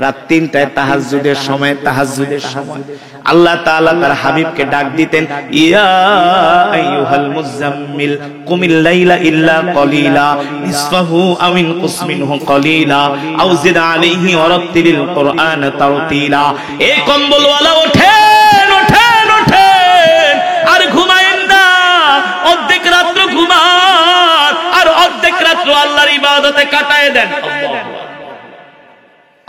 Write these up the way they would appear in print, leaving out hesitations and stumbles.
রাত ৩টায় তাহাজ্জুদের সময় আল্লাহ তাআলা তার হাবিবকে ডাক দিতেন, ইয়া আইয়ুহাল মুযাম্মিল কুমিল লাইলা ইল্লা কলিলা নিসফাহু আও ইনকুস মিনহু কলিলা আও জিদ আলাইহি ওয়ারাত্তিলিল কুরআন তারতিলা। এ কম্বলওয়ালা ওঠেন ওঠেন ওঠেন, আর ঘুমায়েন না, অর্ধেক রাত্র ঘুমান আর অর্ধেক রাত্র আল্লাহর ইবাদতে কাটায় দেন।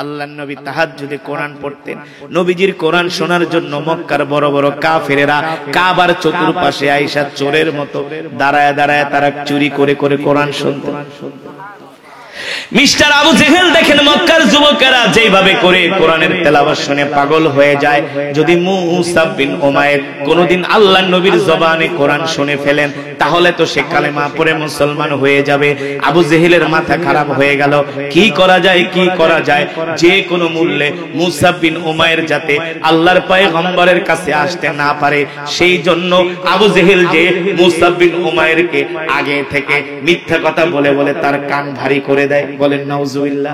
আল্লাহর নবী তাহাজ্জুদে কোরআন পড়তেন। নবীজির কোরআন শোনার জন্য মক্কার বড় বড় কাফেরেরা কাবার চতুর্পাশে আয়েশা চোরের মতো দাঁড়ায় দাঁড়ায় তারা চুরি করে করে কোরআন শুনতেন। মিস্টার আবু জেহেল দেখেন মক্কার যুবকেরা যেভাবে করে কোরআনের তেলাওয়াত শুনে পাগল হয়ে যায়। যদি মুসাব বিন উমাইর কোনদিন আল্লাহর নবীর জবানে কোরআন শুনে ফেলেন তাহলে তো সে কালেমা পড়ে মুসলমান হয়ে যাবে। আবু জেহেলের মাথা খারাপ হয়ে গেল, কি করা যায় কি করা যায়, যে কোনো মূল্যে মুসাব বিন উমাইর যাতে আল্লাহর পয়গম্বরের কাছে আসতে না পারে সেই জন্য আবু জেহেল যে মুসাব বিন উমাইরকে আগে থেকে মিথ্যা কথা বলে বলে তার কান ভারী করে দেয়। বলেন নাউজুবিল্লাহ।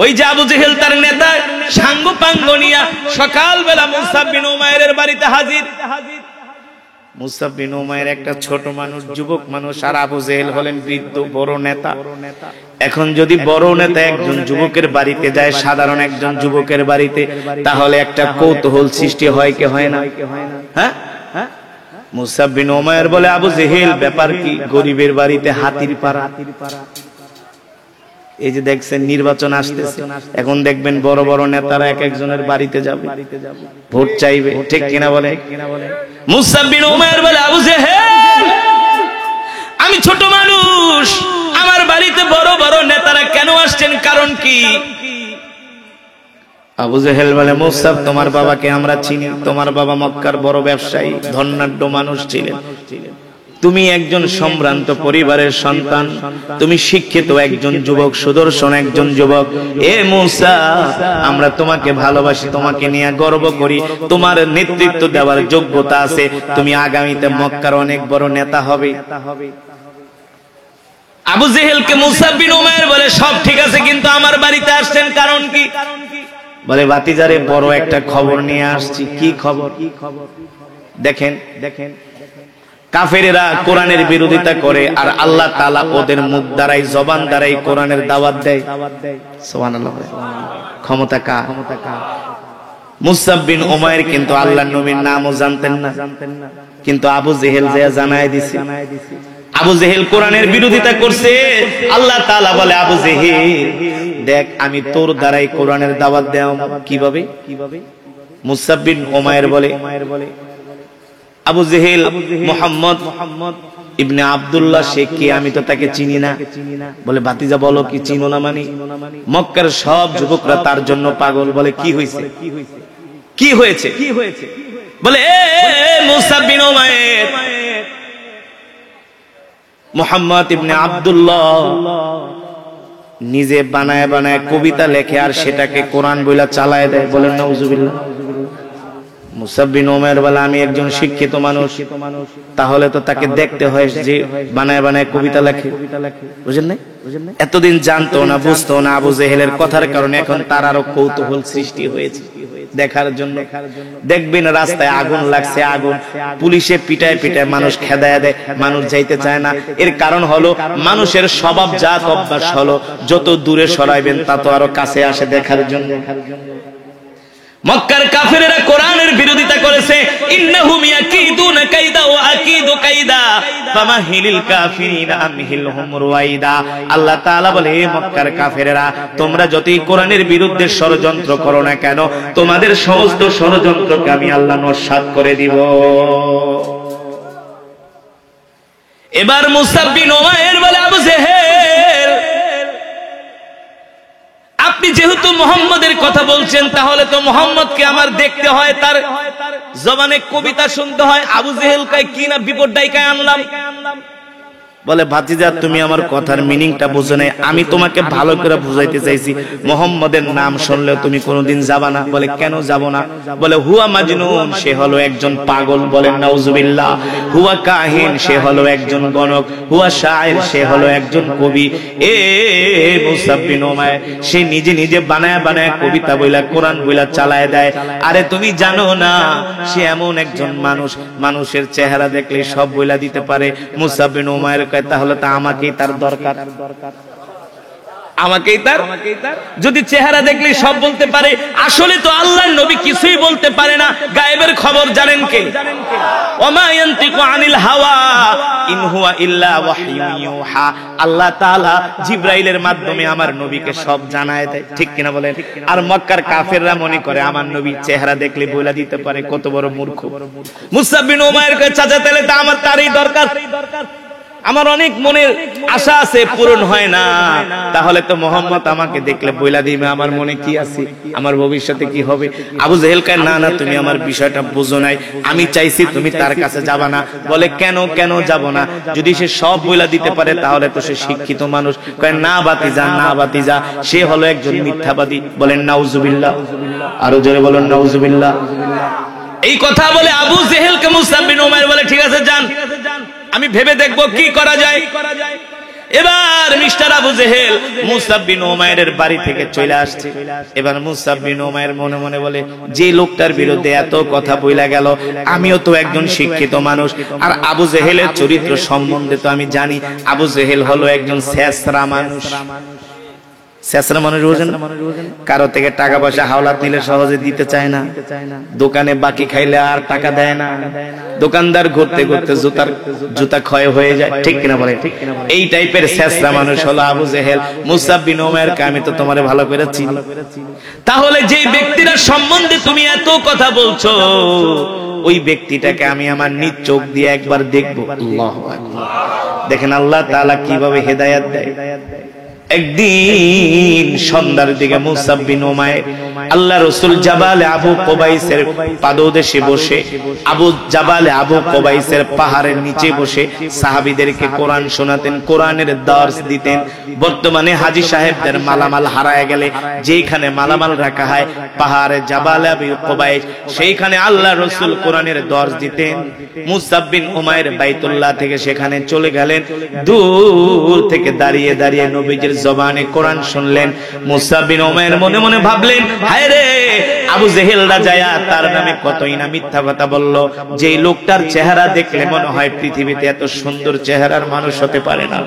ওই যে আবু জেহেল তার নেতা সাঙ্গ পাঙ্গ নিয়া সকালবেলা মুসাব বিন উমাইরের বাড়িতে হাজির। মুসাব বিন উমাইর একটা ছোট মানুষ, যুবক মানুষ, আর আবু জেহেল হলেন বৃদ্ধ বড় নেতা। এখন যদি বড় নেতা একজন যুবকের বাড়িতে যায়, সাধারণ একজন যুবকের বাড়িতে, তাহলে একটা কৌতূহল সৃষ্টি হয় কি হয় না? হ্যাঁ, মুসাব বিন উমাইর বলে, আবু জেহেল ব্যাপার কি? গরিবের বাড়িতে হাতির পাড়া। এই যে দেখছেন নির্বাচন আসতেছে, এখন দেখবেন বড় বড় নেতারা এক একজনের বাড়িতে যাবে, ভোট চাইবে, ঠিক কিনা বলে? মুসাব বিন উমাইর বলে, আবু জেহেল আমি ছোট মানুষ, আমার বাড়িতে বড় বড় নেতারা কেন আসছেন, কারণ কি? আবু জেহেল বলে, মুসাব তোমার বাবাকে আমরা চিনি, তোমার বাবা মক্কার বড় ব্যবসায়ী, ধনাঢ্য মানুষ ছিলেন। তুমি একজন সম্ভ্রান্ত পরিবারের সন্তান, তুমি শিক্ষিত একজন যুবক, সুদর্শন একজন যুবক। এ মুসা, আমরা তোমাকে ভালোবাসি, তোমাকে নিয়ে গর্ব করি, তোমার নেতৃত্ব দেওয়ার যোগ্যতা আছে, তুমি আগামীতে মক্কার অনেক বড় নেতা হবে। আবু জেহেলকে মুসাব বিন উমাইর বলে, সব ঠিক আছে, কিন্তু আমার বাড়িতে আসছেন কারণ কি? বলে, ভাতিজারে বড় একটা খবর নিয়ে আসছি। কি খবর? দেখেন দেখেন, কাফেরেরা কোরআনের বিরোধিতা করে আর আল্লাহ তাআলা ওদের মুখ দ্বারাই জবান দ্বারাই কোরআনের দাওয়াত দেয়। সুবহানাল্লাহ। ক্ষমতা কার? মুসাব বিন উমাইর কিন্তু আল্লাহর নবীর নামও জানতেন না, কিন্তু আবু জেহেল যে জানায় দিছে। আবু জেহেল কোরআনের বিরোধিতা করছে। আল্লাহ তাআলা বলে, আবু জেহেল দেখ, আমি তোর দ্বারাই কোরআনের দাওয়াত দেও। কিভাবে? মুসাব বিন উমাইর বলে, আবু জেহেল মুহাম্মদ ইবনে আব্দুল্লাহ শেখ কে? আমি তো তাকে চিনি না। বলে, ভাতিজা বলো কি চিনো না? মানে মক্কার সব যুবকরা তার জন্য পাগল। বলে, কি হয়েছে? কি হয়েছে? বলে, এ মুসাব বিন উমাইর, মুহাম্মদ ইবনে আব্দুল্লাহ নিজে বানায় বানায় কবিতা লেখে আর সেটাকে কোরআন বইলা চালায় দেয়। বলেন নাউজুবিল্লাহ। মুসাব বিন উমাইর বলে, আমি একজন শিক্ষিত মানুষ, তাহলে তো তাকে দেখতে হয় যে বানায় বানায় কবিতা লেখে। বুঝেন নাই? এতদিন জানতো না, বুঝতো না আবু জেহেলের কথার কারণে এখন তার আরো কৌতূহল সৃষ্টি হয়েছে দেখার জন্য। দেখবেন রাস্তায় আগুন লাগছে, আগুন পুলিশে পিটায় পিটায় মানুষ খেদায় দেয়, মানুষ যাইতে চায় না। এর কারণ হলো মানুষের স্বভাব জাত অভ্যাস হলো যত দূরে সরাইবেন তত আরো কাছে আসে দেখার জন্য। মক্কার কাফেরেরা কোরআনের বিরোধিতা করেছে। ইন্নাহুম ইয়াকিদুনা কাইদা ওয়া আকিদু কাইদা ফামাহিলিল কাফিরিনা আমহিলহুম রুয়াইদা। আল্লাহ তাআলা বলে, হে মক্কার কাফেরেরা, তোমরা যতই কোরআনের বিরুদ্ধে ষড়যন্ত্র করো না কেন, তোমাদের সমস্ত ষড়যন্ত্রকে আমি আল্লাহ নস্যাৎ করে দিব। এবার মুসাব বিন উমাইর বলে, আবু জেহেল আপনি যেহেতু মুহাম্মদের কথা বলছেন, তাহলে তো মুহাম্মদকে আমার দেখতে হয়, তার জবানে কবিতা শুনতে হয়। আবু জেহেল কয়, কি না বিপদ ডাইকায় আনলাম। বলে ভাতিজা তুমি আমার কথার মিনিংটা বুঝো নাই, আমি তোমাকে ভালো করে বুঝাইতে চাইছি। মুহাম্মদের নাম শুনলেও তুমি কোনোদিন যাবা না। বলে কেন যাব না? বলে হুয়া মাজনুন, সে হলো একজন পাগল। বলেন নাউজুবিল্লাহ। হুয়া কাহিন, সে হলো একজন গণক। হুয়া শায়ের, সে হলো একজন কবি। মুসাব বিন উমাইর সে নিজে নিজে বানায় বানায় কবিতা বইলা কোরআন বইলা চালায় দেয়। আরে তুমি জানো না সে এমন একজন মানুষ, মানুষের চেহারা দেখলে সব বইলা দিতে পারে। মুসাব বিন উমাইর কয় তাহলে তা আমাকেই তার দরকার, আমাকেই তার। যদি চেহারা দেখলে সব বলতে পারে, আসলে তো আল্লাহর নবী কিছুই বলতে পারে না। গায়েবের খবর জানেন কে? ওমা ইয়ানতিকু আনিল হাওয়া ইন হুয়া ইল্লা ওয়াহয়ুন ইউহা। আল্লাহ তাআলা জিবরাইলের মাধ্যমে আমার নবীকে সব জানায় দেয়, ঠিক কিনা বলেন? আর মক্কার কাফেররা মনে করে আমার নবী চেহারা দেখলে বলে দিতে পারে। কত বড় মূর্খ। মুসাব বিন উমাইর কে চাচা তাহলে তা আমার তারই দরকার। আমার অনেক মনের আশা আছে, পূরণ হয় না। তাহলে তো মোহাম্মদ আমাকে দেখলে বইলা দিবে আমার মনে কি আছে, আমার ভবিষ্যতে কি হবে। আবু জেহেল কয় না না, তুমি আমার বিষয়টা বুঝো নাই, আমি চাইছি তুমি তার কাছে যাবা না। বলে কেন কেন যাব না? যদি সে সব বইলা দিতে পারে তাহলে তো সে শিক্ষিত মানুষ। কয় না বাতিজা, না বাতিজা, সে হলো একজন মিথ্যাবাদী। বলেন নাউজুবিল্লাহ। আরো জোরে বলেন নাউজুবিল্লাহ। এই কথা বলে আবু জেহেলকে মুসাব বিন উমাইর বলে ঠিক আছে যান, আমি ভেবে দেখবো কি করা যায়। এবার মিস্টার আবু জেহেল মুসাব বিন উমাইরের বাড়ি থেকে চলে আসছে। এবার মুসাব বিন উমাইর মনে মনে বলে যে লোকটার বিরুদ্ধে এত কথা বইলা গেল, আমিও তো একজন শিক্ষিত মানুষ, আর আবু জেহেলের চরিত্র সম্বন্ধে তো আমি জানি। আবু জেহেল হলো একজন ছেঁচড়া মানুষ। ছেঁচড়া মানুষ বুঝেন? কারো থেকে টাকা পয়সা হাওলাত নিলে সহজে দিতে চায় না, দোকানে বাকি খাইলে আর টাকা দেয় না, দোকানদার ঘুরতে ঘুরতে জুতা ক্ষয় হয়ে যায়, ঠিক কিনা বলে? এই টাইপের ছেঁচড়া মানুষ হলো আবু জেহেল। মুসাব বিন উমাইরকে আমি তো তোমারে ভালো করে চিনি। তাহলে যেই ব্যক্তির সম্বন্ধে তুমি এত কথা বলছো, ওই ব্যক্তিটাকে আমি আমার নিজ চোখ দিয়ে একবার দেখবো। আল্লাহু আকবার। দেখেন আল্লাহ তাআলা কিভাবে হেদায়েত দেয়। একদিন সন্ধ্যার দিকে মুসাব বিন উমাইর আল্লাহ রাসূল জাবালে আবু কুবাইসের পাদদেশে বসে, জাবালে আবু কুবাইসের পাহাড়ের নিচে বসে সাহাবীদেরকে কোরআন শোনাতেন, কোরআনের দর্স দিতেন। বর্তমানে হাজী সাহেবদের মালামাল হারায় গেলে যেখানে মালামাল রাখা হয় পাহাড়ে জাবালে আবু কুবাইস, সেইখানে আল্লাহ রাসূল কোরআনের দর্স দিতেন। মুসাব বিন উমাইর বাইতুল্লাহ থেকে সেখানে চলে গেলেন। দূর থেকে দাঁড়িয়ে দাঁড়িয়ে নবীজির জবানে কোরআন শুনলেন। মুসাব বিন উমাইর মনে মনে ভাবলেন, হায় রে, আবু জেহেল রাজায়া তার নামে কতই না মিথ্যা কথা বলল। যে লোকটার চেহারা দেখলে মনে হয় পৃথিবীতে এত সুন্দর চেহারার মানুষ হতে পারে না।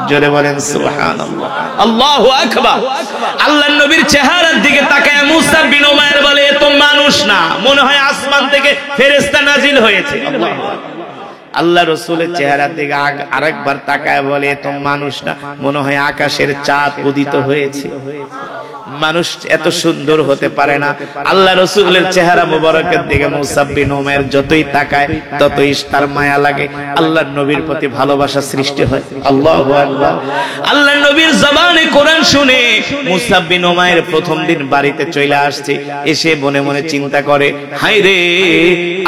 জোরে বলেন সুবহানাল্লাহ, আল্লাহু আকবার। আল্লাহর নবীর চেহারার দিকে তাকায় মুসাব বিন উমাইর বলে এ তো মানুষ না, মনে হয় আসমান থেকে ফেরেশতা নাজিল হয়েছে। আল্লাহু আকবার। আল্লাহ রসুলের চেহারা দিকে আরেকবার তাকায় বলে তো মানুষ না, মনে হয় আকাশের চাঁদ উদিত হয়েছে। মানুষ এত সুন্দর হতে পারে না। আল্লাহ রসুলের চেহারা মুবারকের দিকে মুসাব বিন উমাইর যতই তাকায় ততই তার মায়া লাগে, আল্লাহর নবীর প্রতি ভালোবাসা সৃষ্টি হয়। আল্লাহু আকবার। আল্লাহর নবীর জবানে কোরআন শুনে মুসাব বিন উমাইর প্রথম দিন বাড়িতে চলে আসছে। এসে মনে মনে চিন্তা করে, হায় রে,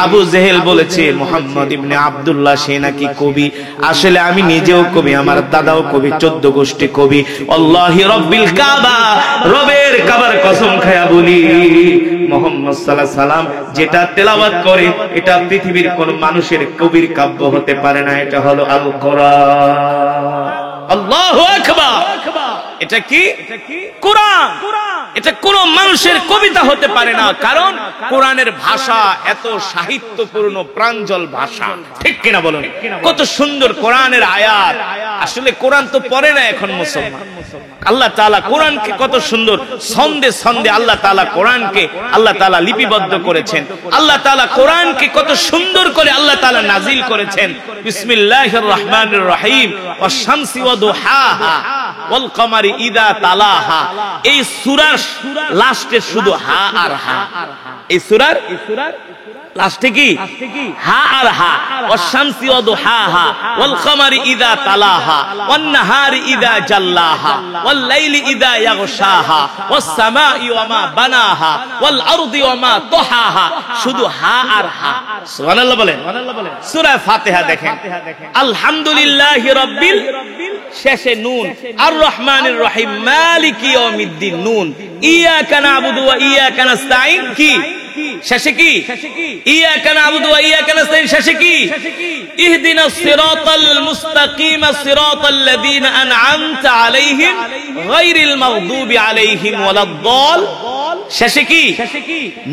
আবু জেহেল বলেছে মুহাম্মদ ইবনে আব্দুল্লাহ সে নাকি কবি। আসলে আমি নিজেও কবি, আমার দাদাও কবি, 14 গোষ্ঠী কবি। আল্লাহি রাব্বিল কাবা, রবের কাবার কসম খায়া বলি, মুহাম্মদ সাল্লাল্লাহু আলাইহি সাল্লাম যেটা তেলাওয়াত করে এটা পৃথিবীর কোন মানুষের কবির কাব্য হতে পারে না। এটা হলো আল কোরআন। আল্লাহু আকবার। এটা কি? কোরআন। এটা কোন মানুষের কবিতা হতে পারে না, কারণ কোরআনের ভাষা এত সাহিত্যপূর্ণ প্রাঞ্জল ভাষা, ঠিক কিনা বলুন? কত সুন্দর কোরআনের আয়াত। আসলে কোরআন তো পড়ে না এখন মুসলমান। আল্লাহ তাআলা কোরআনকে কত সুন্দর ছন্দে ছন্দে আল্লাহ তাআলা কোরআনকে আল্লাহ তাআলা লিপিবদ্ধ করেছেন। আল্লাহ তাআলা কোরআনকে কত সুন্দর করে আল্লাহ তাআলা নাজিল করেছেন। বিসমিল্লাহির রহমানির রহিম, ওয়াশ শামসি ওয়া দুহাহা ওয়াল কমারি ইযা তালাহা। এই সূরার লাস্টে শুধু হা আর হা। এই সূরার লাস্টে কি হা আর হা, ওয়াশ-শামসি ওয়া দুহাহা ওয়াল কমারি ইযা তালাহা ওয়ান নাহারি ইযা জাল্লাহা ওয়াল লাইলি ইযা ইয়াগশাহা ওয়াস সামাই ওয়া মা বানাহা ওয়াল আরদি ওয়া মা তাহাহা। শুধু হা আর হা। সুবহানাল্লাহ বলেন। সূরা ফাতিহা দেখেন, আলহামদুলিল্লাহি রাব্বিল, শেষে নুন, আর রহমানির রহিম, মালিকি ইয়াউমিদ্দিন, নুন, ইয়াকা না'বুদু ওয়া ইয়াকা নাস্তাঈন, কি শেষে কি ইয়াকা না'বুদু ওয়া ইয়াকা নাস্তাঈন, শেষে কি ইহদিনাস সিরাতাল মুস্তাকিম সিরাতাল্লাযীনা আন'আমতা আলাইহিম গায়রিল মাগদুবি আলাইহিম ওয়ালাদ-দাল, শেষে কি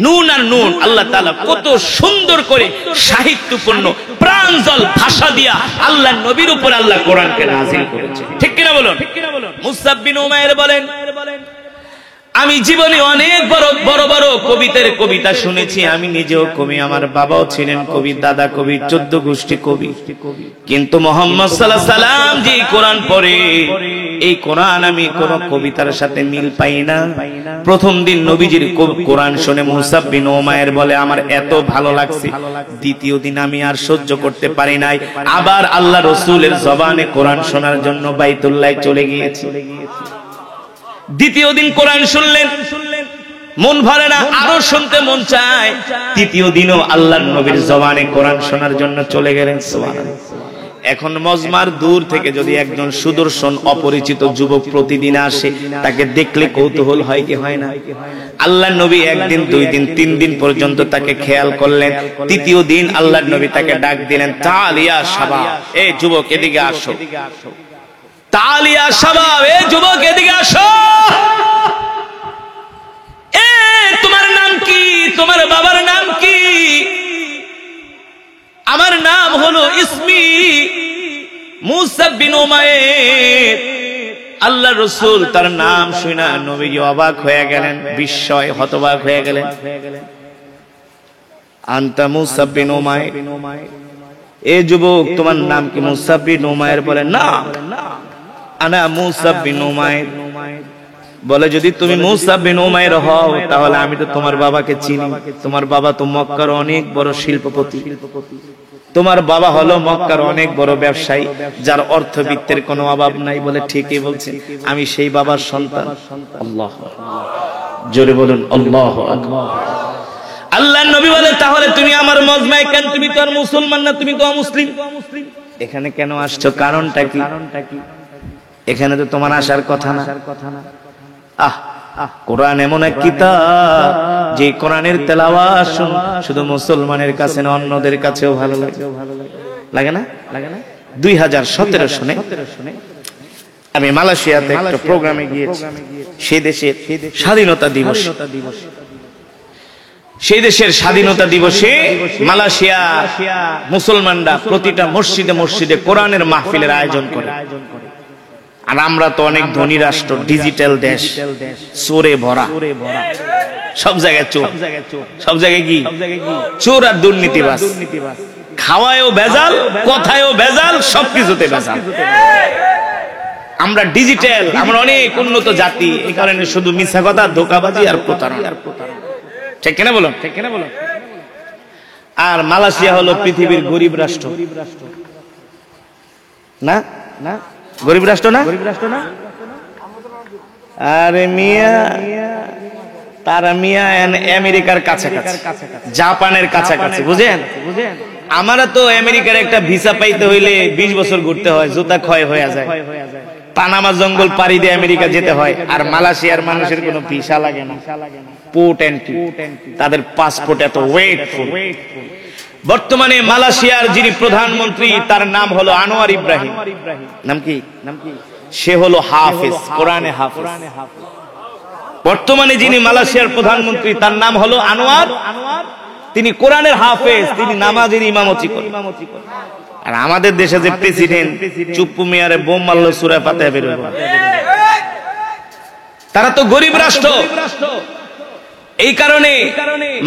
নুন আর নুন। আল্লাহ তাআলা কত সুন্দর করে সাহিত্যপূর্ণ প্রাঞ্জল ভাষা দিয়া আল্লাহর নবীর উপর আল্লাহ কোরআনকে নাযিল করেছে। ঠিক কিনা বলুন? মুসআব বিন উমাইর বলেন, আমি জীবনে অনেক বড় বড় কবিদের কবিতা শুনেছি, আমি নিজেও কবি, আমার বাবাও ছিলেন কবি, দাদা কবি, 14 গোষ্ঠী কবি, কিন্তু মুহাম্মদ সাল্লাল্লাহু আলাইহি সাল্লাম যে কোরআন পড়ে, এই কোরআন আমি কোন কবিতার সাথে মিল পাই না। প্রথম দিন নবীজির কোরআন শুনে মুসআব বিন উমাইর বলে, আমার এত ভালো লাগছে, দ্বিতীয় দিন আমি আর সহ্য করতে পারি নাই, আবার আল্লাহ রাসূলের জবানে কোরআন শোনার জন্য বাইতুল্লাহ চলে গিয়েছি। দ্বিতীয় দিন কোরআন শুনলেন, মন ভরে না, আরো শুনতে মন চায়। তৃতীয় দিনও আল্লাহর নবীর জবানে কোরআন শোনার জন্য চলে গেলেন। সুবহানাল্লাহ। এখন মজমার দূর থেকে যদি একজন সুদর্শন অপরিচিত যুবক প্রতিদিন আসে, তাকে দেখলে কৌতূহল হয় কি হয় না? আল্লাহর নবী একদিন, 2 দিন, 3 দিন পর্যন্ত তাকে খেয়াল করলেন। তৃতীয় দিন আল্লাহর নবী তাকে ডাক দিলেন, তাআল ইয়া শাবাব, এই যুবক এদিকে আসো। তালিয়া শাবাব, এ যুবক এদিকে আসো। এ তোমার নাম কি? তোমার বাবার নাম কি? আমার নাম হলো ইসমি মুসআব বিন উমাইর। আল্লাহ রাসূল তার নাম শুনে নবীজি অবাক হয়ে গেলেন, বিস্ময় হতবাক হয়ে গেলেন। আনতা মুসআব বিন উমাইর, এ যুবক তোমার নাম কি মুসআব বিন উমাইর? বলে না, আনা মুসআব বিন উমাইর। বলে যদি তুমি মুসআব বিন উমাইর হও, তাহলে আমি তো তোমার বাবাকে চিনি, তোমার বাবা তো মক্কার অনেক বড় শিল্পপতি, তোমার বাবা হলো মক্কার অনেক বড় ব্যবসায়ী, যার অর্থবিত্তের কোনো অভাব নাই। বলে ঠিকই বলছেন, আমি সেই বাবার সন্তান। আল্লাহ, জোরে বলুন আল্লাহু আকবার। আল্লাহর নবী বলে, তাহলে তুমি আমার মজমায় কেন? তুমি তো আর মুসলমান না, তুমি তো অমুসলিম। এখানে কেন আসছো? কারণটা কি? এখানে তো তোমার আসার কথা না। কোরআন এমন এক কিতাব, যে কোরআনের তেলাওয়াত শুধু মুসলমানের কাছে না, অন্যদের কাছেও ভালো লাগে। লাগে না? 2017 সনে আমি মালয়েশিয়াতে একটা প্রোগ্রামে গিয়েছি। সেই দেশের স্বাধীনতা দিবস, সেই দেশের স্বাধীনতা দিবসে মালয়েশিয়া মুসলমানরা প্রতিটা মসজিদে মসজিদে কোরআনের মাহফিলের আয়োজন করে। আর আমরা তো অনেক ধনী রাষ্ট্র, ডিজিটাল দেশ, চোরে ভরা, সব জায়গায় চোর, সব জায়গায় কি চোর আর দুর্নীতিবাজ। খাওয়ায়ও ভেজাল, কথায়ও ভেজাল, সবকিছুতে ভেজাল। আমরা ডিজিটাল, আমরা অনেক উন্নত জাতি, এই কারণে শুধু মিথ্যা কথা, ধোঁকাবাজি আর প্রতারণা। ঠিক কিনা বলুন? ঠিক কিনা বলুন? আর মালয়েশিয়া হলো পৃথিবীর গরিব রাষ্ট্র, না? না গরিব রাষ্ট্র না? আরে মিয়া, তারা মিয়া আমেরিকার কাছাকাছি, জাপানের কাছাকাছি, বুঝেন? আমরা তো আমেরিকার একটা ভিসা পাইতে হইলে 20 বছর ঘুরতে হয়, জুতা ক্ষয় হয়ে যায়, পানামা জঙ্গল পাড়ি দিয়ে আমেরিকা যেতে হয়। আর মালয়েশিয়ার মানুষের কোনো ভিসা লাগে না, পোর্ট এন্ট্রি, তাদের পাসপোর্ট এত ওয়েটফুল। বর্তমানে মালয়েশিয়ার যিনি প্রধানমন্ত্রী, তার নাম হলো আনোয়ার ইব্রাহিম। নাম কি? সে হলো হাফেজ, কোরআনে হাফেজ। বর্তমানে যিনি মালয়েশিয়ার প্রধানমন্ত্রী, তার নাম হলো আনোয়ার, তিনি কোরআনের হাফেজ, তিনি নামাজের ইমামতি করেন। আর আমাদের দেশে যে প্রেসিডেন্ট চুপ্পু মিয়ারে বোম মারলো, সূরা ফাতিহা বের হলো। তারা তো গরিব রাষ্ট্র। এই কারণে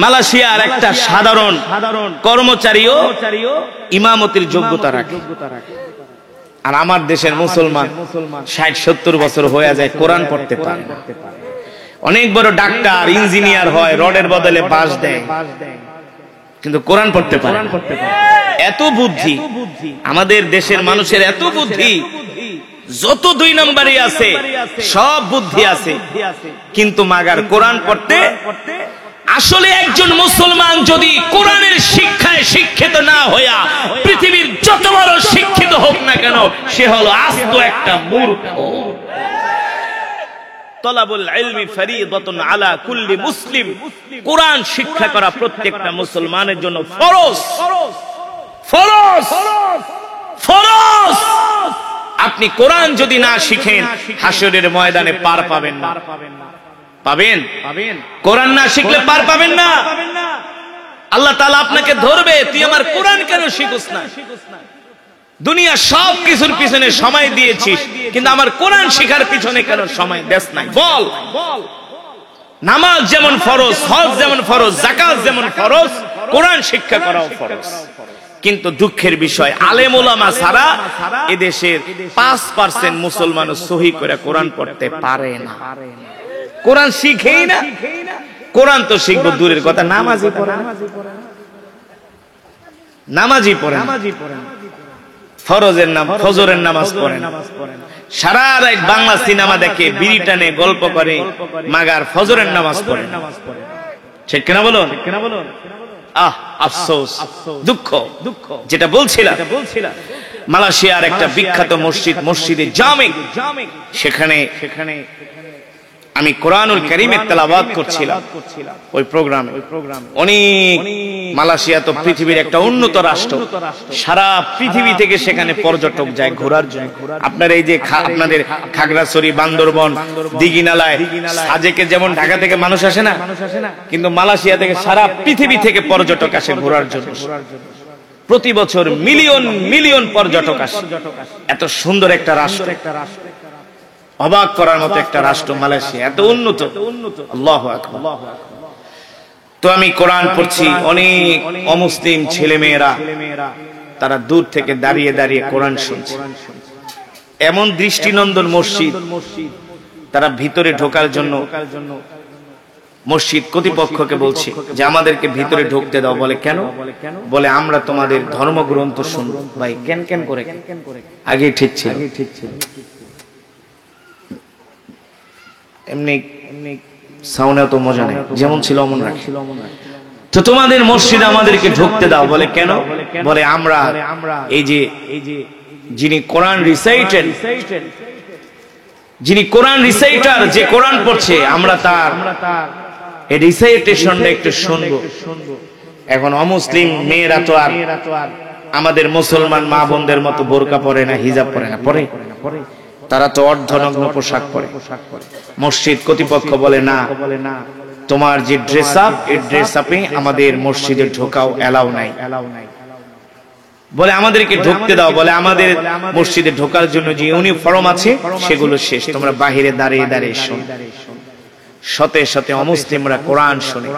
মালয়েশিয়ার একটা সাধারণ কর্মচারীও ইমামতির যোগ্যতা রাখে। আর আমার দেশের মুসলমান 60-70 বছর হয়ে যায়, কোরআন পড়তে পারে না। অনেক বড় ডাক্তার, ইঞ্জিনিয়ার হয়, রডের বদলে বাঁশ দেয়, কিন্তু কোরআন পড়তে পারে না। এত বুদ্ধি আমাদের দেশের মানুষের, এত বুদ্ধি, যত 2 নম্বরই আছে সব বুদ্ধি আছে, কিন্তু মাগার কোরআন পড়তে। আসলে একজন মুসলমান যদি কোরআনের শিক্ষায় শিক্ষিত না হইয়া পৃথিবীর যত বড় শিক্ষিত হোক না কেন, সে হলো আস্ত একটা মূর্খ। তলাবুল ইলমি ফরিদাতুন আলা কুল্লি মুসলিম, কোরআন শিক্ষা করা প্রত্যেকটা মুসলমানের জন্য ফরজ, ফরজ, ফরজ। আপনি কোরআন যদি না শিখেন হাসরের ময়দানে পার পাবেন না। পাবেন? কোরআন না শিখলে পার পাবেন না। আল্লাহ তাআলা আপনাকে ধরবে, তুই আমার কোরআন কেন শিখুস না? দুনিয়া সব কিছুর পিছনে সময় দিয়েছিস, কিন্তু আমার কোরআন শিখার পিছনে কেন সময় দেস নাই? বল। নামাজ যেমন ফরজ, হজ যেমন ফরজ, যাকাত যেমন ফরজ, কোরআন শিক্ষা করাও ফরজ। কিন্তু দুঃখের বিষয়, আলেম ওলামা ছাড়া এদেশের 5% মুসলমান সহি করে কোরআন পড়তে পারে না, কোরআন শিখেই না। কোরআন তো শিখবো দূরের কথা, নামাজই পড়ে না, নামাজই পড়ে না, ফরজের নাম ফজরের নামাজ পড়ে না, সারা রাত বাংলা সিনেমা দেখে, বিড়ি টানে, গল্প করে, মাগার ফজরের নামাজ পড়ে না। ঠিক কিনা বলুন? আহ, আফসোস, দুঃখ। যেটা বলছিলাম, মালয়েশিয়ার একটা বিখ্যাত মসজিদ, মসজিদে জামে, সেখানে আমি কোরআনুল কারীমের তেলাওয়াত করছিলাম ওই প্রোগ্রামে। অনেক, মালয়েশিয়া তো পৃথিবীর একটা উন্নত রাষ্ট্র, সারা পৃথিবী থেকে সেখানে পর্যটক যায় ঘোরার জন্য। আপনার এই যে আপনাদের খাগড়াছড়ি, বান্দরবন, দিঘিনালায়, সাজেকে যেমন ঢাকা থেকে মানুষ আসে না, কিন্তু মালয়েশিয়া থেকে সারা পৃথিবী থেকে পর্যটক আসে ঘোরার জন্য। প্রতি বছর মিলিয়ন মিলিয়ন পর্যটক আসে। এত সুন্দর একটা রাষ্ট্র, অবাক করার মতো একটা রাষ্ট্র মালয়েশিয়া, এত উন্নত। আল্লাহু আকবার। তো আমি কোরআন পড়ছি, অনেক অমুসলিম ছেলে মেয়েরা তারা দূর থেকে দাঁড়িয়ে দাঁড়িয়ে কোরআন শুনছে। এমন দৃষ্টিনন্দন মসজিদ, তারা ভিতরে ঢোকার জন্য মসজিদ কর্তৃপক্ষকে বলছে যে আমাদেরকে ভিতরে ঢুকতে দাও। বলে কেন? বলে আমরা তোমাদের ধর্মগ্রন্থ শুনবো। ভাই কেন কেন করে? আগে ঠিক ছিল, এমনি সাউন্ডে তো মজা নেই, যেমন ছিল অমন রাখি। তো তোমাদের মসজিদে আমাদেরকে ঢুকতে দাও। বলে কেন? বলে আমরা এই যে যিনি কোরআন রিসাইটার, যিনি কোরআন রিসাইটার, যে কোরআন পড়ছে, আমরা তার এই রিসাইটেশনটা একটু শুনবো। এখন অমুসলিম মেয়েরা তো আর আমাদের মুসলমান মা বোনদের মতো বোরকা পরে না, হিজাব পরে না, পরে তারা তো অর্ধনগ্ন পোশাক পরে। মসজিদ কর্তৃপক্ষ বলে না, তোমার যে ড্রেস আপ, এই ড্রেস আপে আমাদের মসজিদে ঢোকাও এলাও নাই। বলে আমাদেরকে ঢুকতে দাও। বলে আমাদের মসজিদে ঢোকার জন্য যে ইউনিফর্ম আছে সেগুলো শেষ, তোমরা বাহিরে দাঁড়িয়ে দাঁড়িয়ে শোনো। শতে শতে অমুসলিমরা কোরআন শোনে।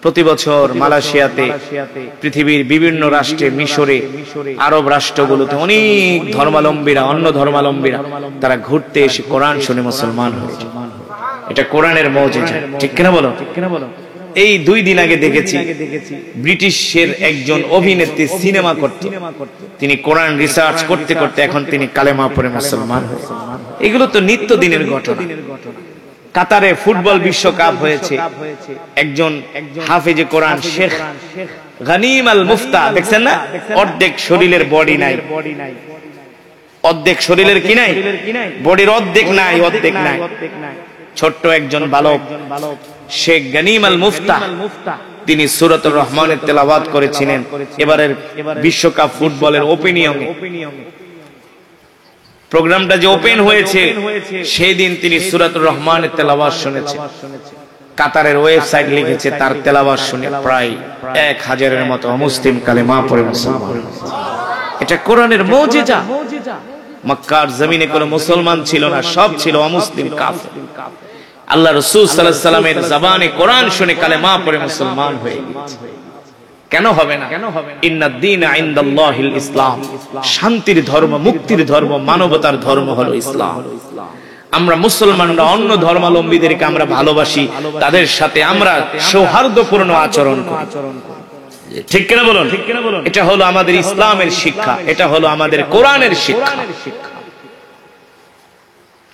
প্রতি বছর মালয়েশিয়াতে, পৃথিবীর বিভিন্ন রাষ্ট্রে, মিশরে, আরব রাষ্ট্রগুলোতে অনেক ধর্মাবলম্বীরা, অন্য ধর্মাবলম্বীরা তারা ঘুরতে এসে কোরআন শুনে মুসলমান হয়েছে। এটা কোরআনের মুজিজা। ঠিক কিনা বলো? এই 2 দিন আগে দেখেছি, ব্রিটিশের একজন অভিনেত্রী সিনেমা করতে, তিনি কোরআন রিসার্চ করতে করতে এখন তিনি কালেমা পড়ে মুসলমান হয়েছে। এগুলো তো নিত্যদিনের ঘটনা। কাতারে ফুটবল বিশ্বকাপ হয়েছে, একজন হাফেজে কোরআন শেখ গনিম আল মুফতা, দেখছেন না? অর্ধেক শরীরের বডি নাই, অর্ধেক শরীরের কি নাই, বডির অর্ধেক নাই, অর্ধেক নাই। ছোট্ট একজন বালক শেখ গনিম আল মুফতা, তিনি সূরাতুর রহমানের তেলাওয়াত করেছিলেন এবারের বিশ্বকাপ ফুটবলের ওপেনিংয়ে। প্রোগ্রামটা যে ওপেন হয়েছে সেই দিন তিনি সূরাতুর রহমানের তেলাওয়াত শুনেছেন। কাতারের ওয়েবসাইট লিখেছে তার তেলাওয়াত শুনে প্রায় 1000-এর মতো মুসলিম কালেমা পড়ে মুসলমান। এটা কোরআনের মুজিজা। মক্কার জমিনে কোনো মুসলমান ছিল না, সব ছিল অমুসলিম কাফের। আল্লাহ রাসূল সাল্লাল্লাহু আলাইহি সাল্লামের জবানে কোরআন শুনে কালেমা পড়ে মুসলমান হয়ে গেছে। কেন হবে না? ইন্নাদ দীনা ইনদাল্লাহিল ইসলাম। শান্তির ধর্ম, মুক্তির ধর্ম, মানবতার ধর্ম হলো ইসলাম। আমরা মুসলমানরা অন্য ধর্মাবলম্বীদেরকে আমরা ভালোবাসি, তাদের সাথে আমরা সৌহার্দ্যপূর্ণ আচরণ করি। ঠিক কিনা বলুন? এটা হলো আমাদের ইসলামের শিক্ষা, এটা হলো আমাদের কোরআনের শিক্ষা।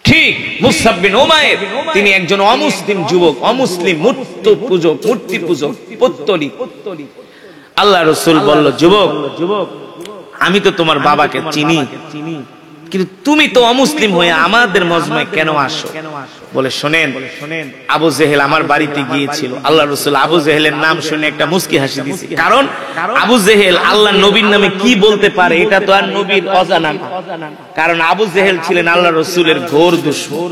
ঠিক মুসআব বিন উমাইর তিনি একজন অমুসলিম যুবক, অমুসলিম মূর্তি পূজক পত্তলিক। আল্লাহ রাসূল বলল, যুবক আমি তো তোমার বাবাকে চিনি, কিন্তু তুমি তো অমুসলিম হয়ে আমাদের মজমায় কেন আসো? বলে শোনেন, আবু জেহেল আমার বাড়িতে গিয়েছিল। আল্লাহ রাসূল আবু জেহেলের নাম শুনে একটা মুস্কি হাসি দিয়েছে, কারণ আবু জেহেল আল্লাহ নবীর নামে কি বলতে পারে এটা তো আর নবীর অজানা না। কারণ আবু জেহেল ছিলেন আল্লাহ রাসূলের ঘোর দুশমন।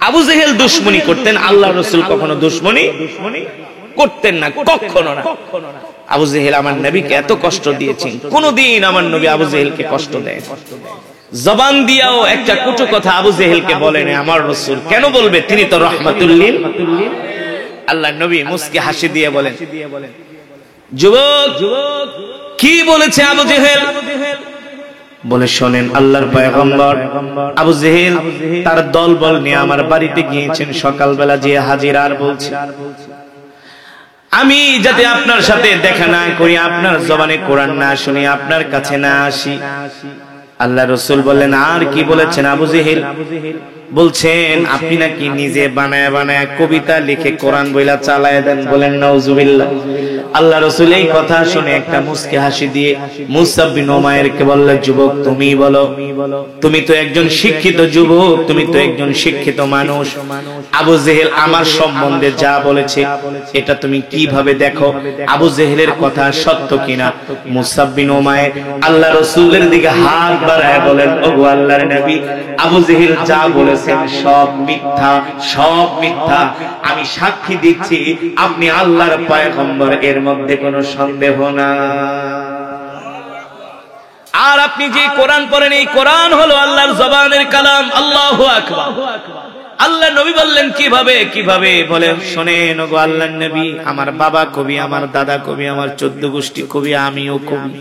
আবু জেহেল দুশমনি করতেন, আল্লাহ রাসূল কখনো দুশমনি করতেন না, কখনো না। আবু জেহেল আমার নবীকে এত কষ্ট দিয়েছেন, কোনদিন আমার নবী আবু জেহেলকে কষ্ট দেয় জবান দিয়াও একটা কটু কথা আবু জেহেলকে বলেন আমার রাসূল। কেন বলবে? তিনি তো রাহমাতুল লিল। আল্লাহ নবী মুস্কি হাসি দিয়ে বলেন, যুবক কি বলেছে আবু জেহেল? বলে শোনেন, আল্লাহর পয়গম্বর আবু জেহেল তার দলবল নিয়ে আমার বাড়িতে গিয়েছেন, সকালবেলা যে হাজির আর বলছে আমি যাতে আপনার সাথে দেখা না করি, আপনার জবানে কোরআন না শুনি, আপনার কাছে না আসি। আল্লাহ রাসূল বললেন, আর কি বলেছেন আবু জেহেল? বলছেন আপনি নাকি নিজে বানায় বানায় কবিতা লিখে কোরআন বইলা চালায় দেন। বলেন নাউজুবিল্লাহ। আল্লাহ রাসূল এই কথা শুনে একটা মুস্কি হাসি দিয়ে মুসআব বিন উমাইরকে বললেন, যুবক তুমি বলো, তুমি তো একজন শিক্ষিত যুবক, তুমি তো একজন শিক্ষিত মানুষ, আবু জেহেল আমার সম্বন্ধে যা বলেছে এটা তুমি কিভাবে দেখো? আবু জেহেলের কথা সত্য কিনা? মুসআব বিন উমাইর আল্লাহ রাসূলের দিকে হাত বাড়ায় বলেন, ওগো আল্লাহর নবী, আবু জেহেল যা বলেছেন সব মিথ্যা, সব মিথ্যা। আমি সাক্ষী দিচ্ছি আপনি আল্লাহর পয়গম্বর, এর মধ্যে কোনো সন্দেহ না। আর আপনি যে কোরআন পড়েন, এই কোরআন হলো আল্লাহর জবানের কালাম। আল্লাহু আকবার। আল্লাহ নবী বললেন, কিভাবে? কিভাবে? বলেন শোনেন, ওগো আল্লাহর নবী, আমার বাবা কবি, আমার দাদা কবি, আমার 14 গোষ্ঠী কবি, আমিও কবি।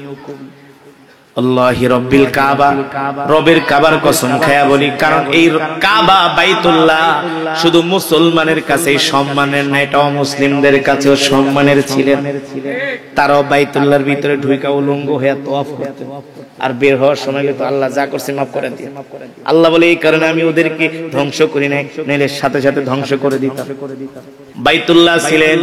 আল্লাহি রব্বিল কাবা, রবের কাবার কসম খায়া বলি, কারণ এই কাবা বাইতুল্লাহ শুধু মুসলমানের কাছে সম্মানের না, এটা অমুসলিমদের কাছেও সম্মানের ছিলেন। তারাও বাইতুল্লাহর ভিতরে ঢুকা উলঙ্গ হয়ে তওয়াফ করতেন, আর বের হওয়ার সময় তো আল্লাহ যা করছে মাফ করে দিয়ে। আল্লাহ বলে এই কারণে আমি ওদেরকে ধ্বংস করি নাই, নইলে সাথে সাথে ধ্বংস করে দিতাম। বাইতুল্লাহ ছিলেন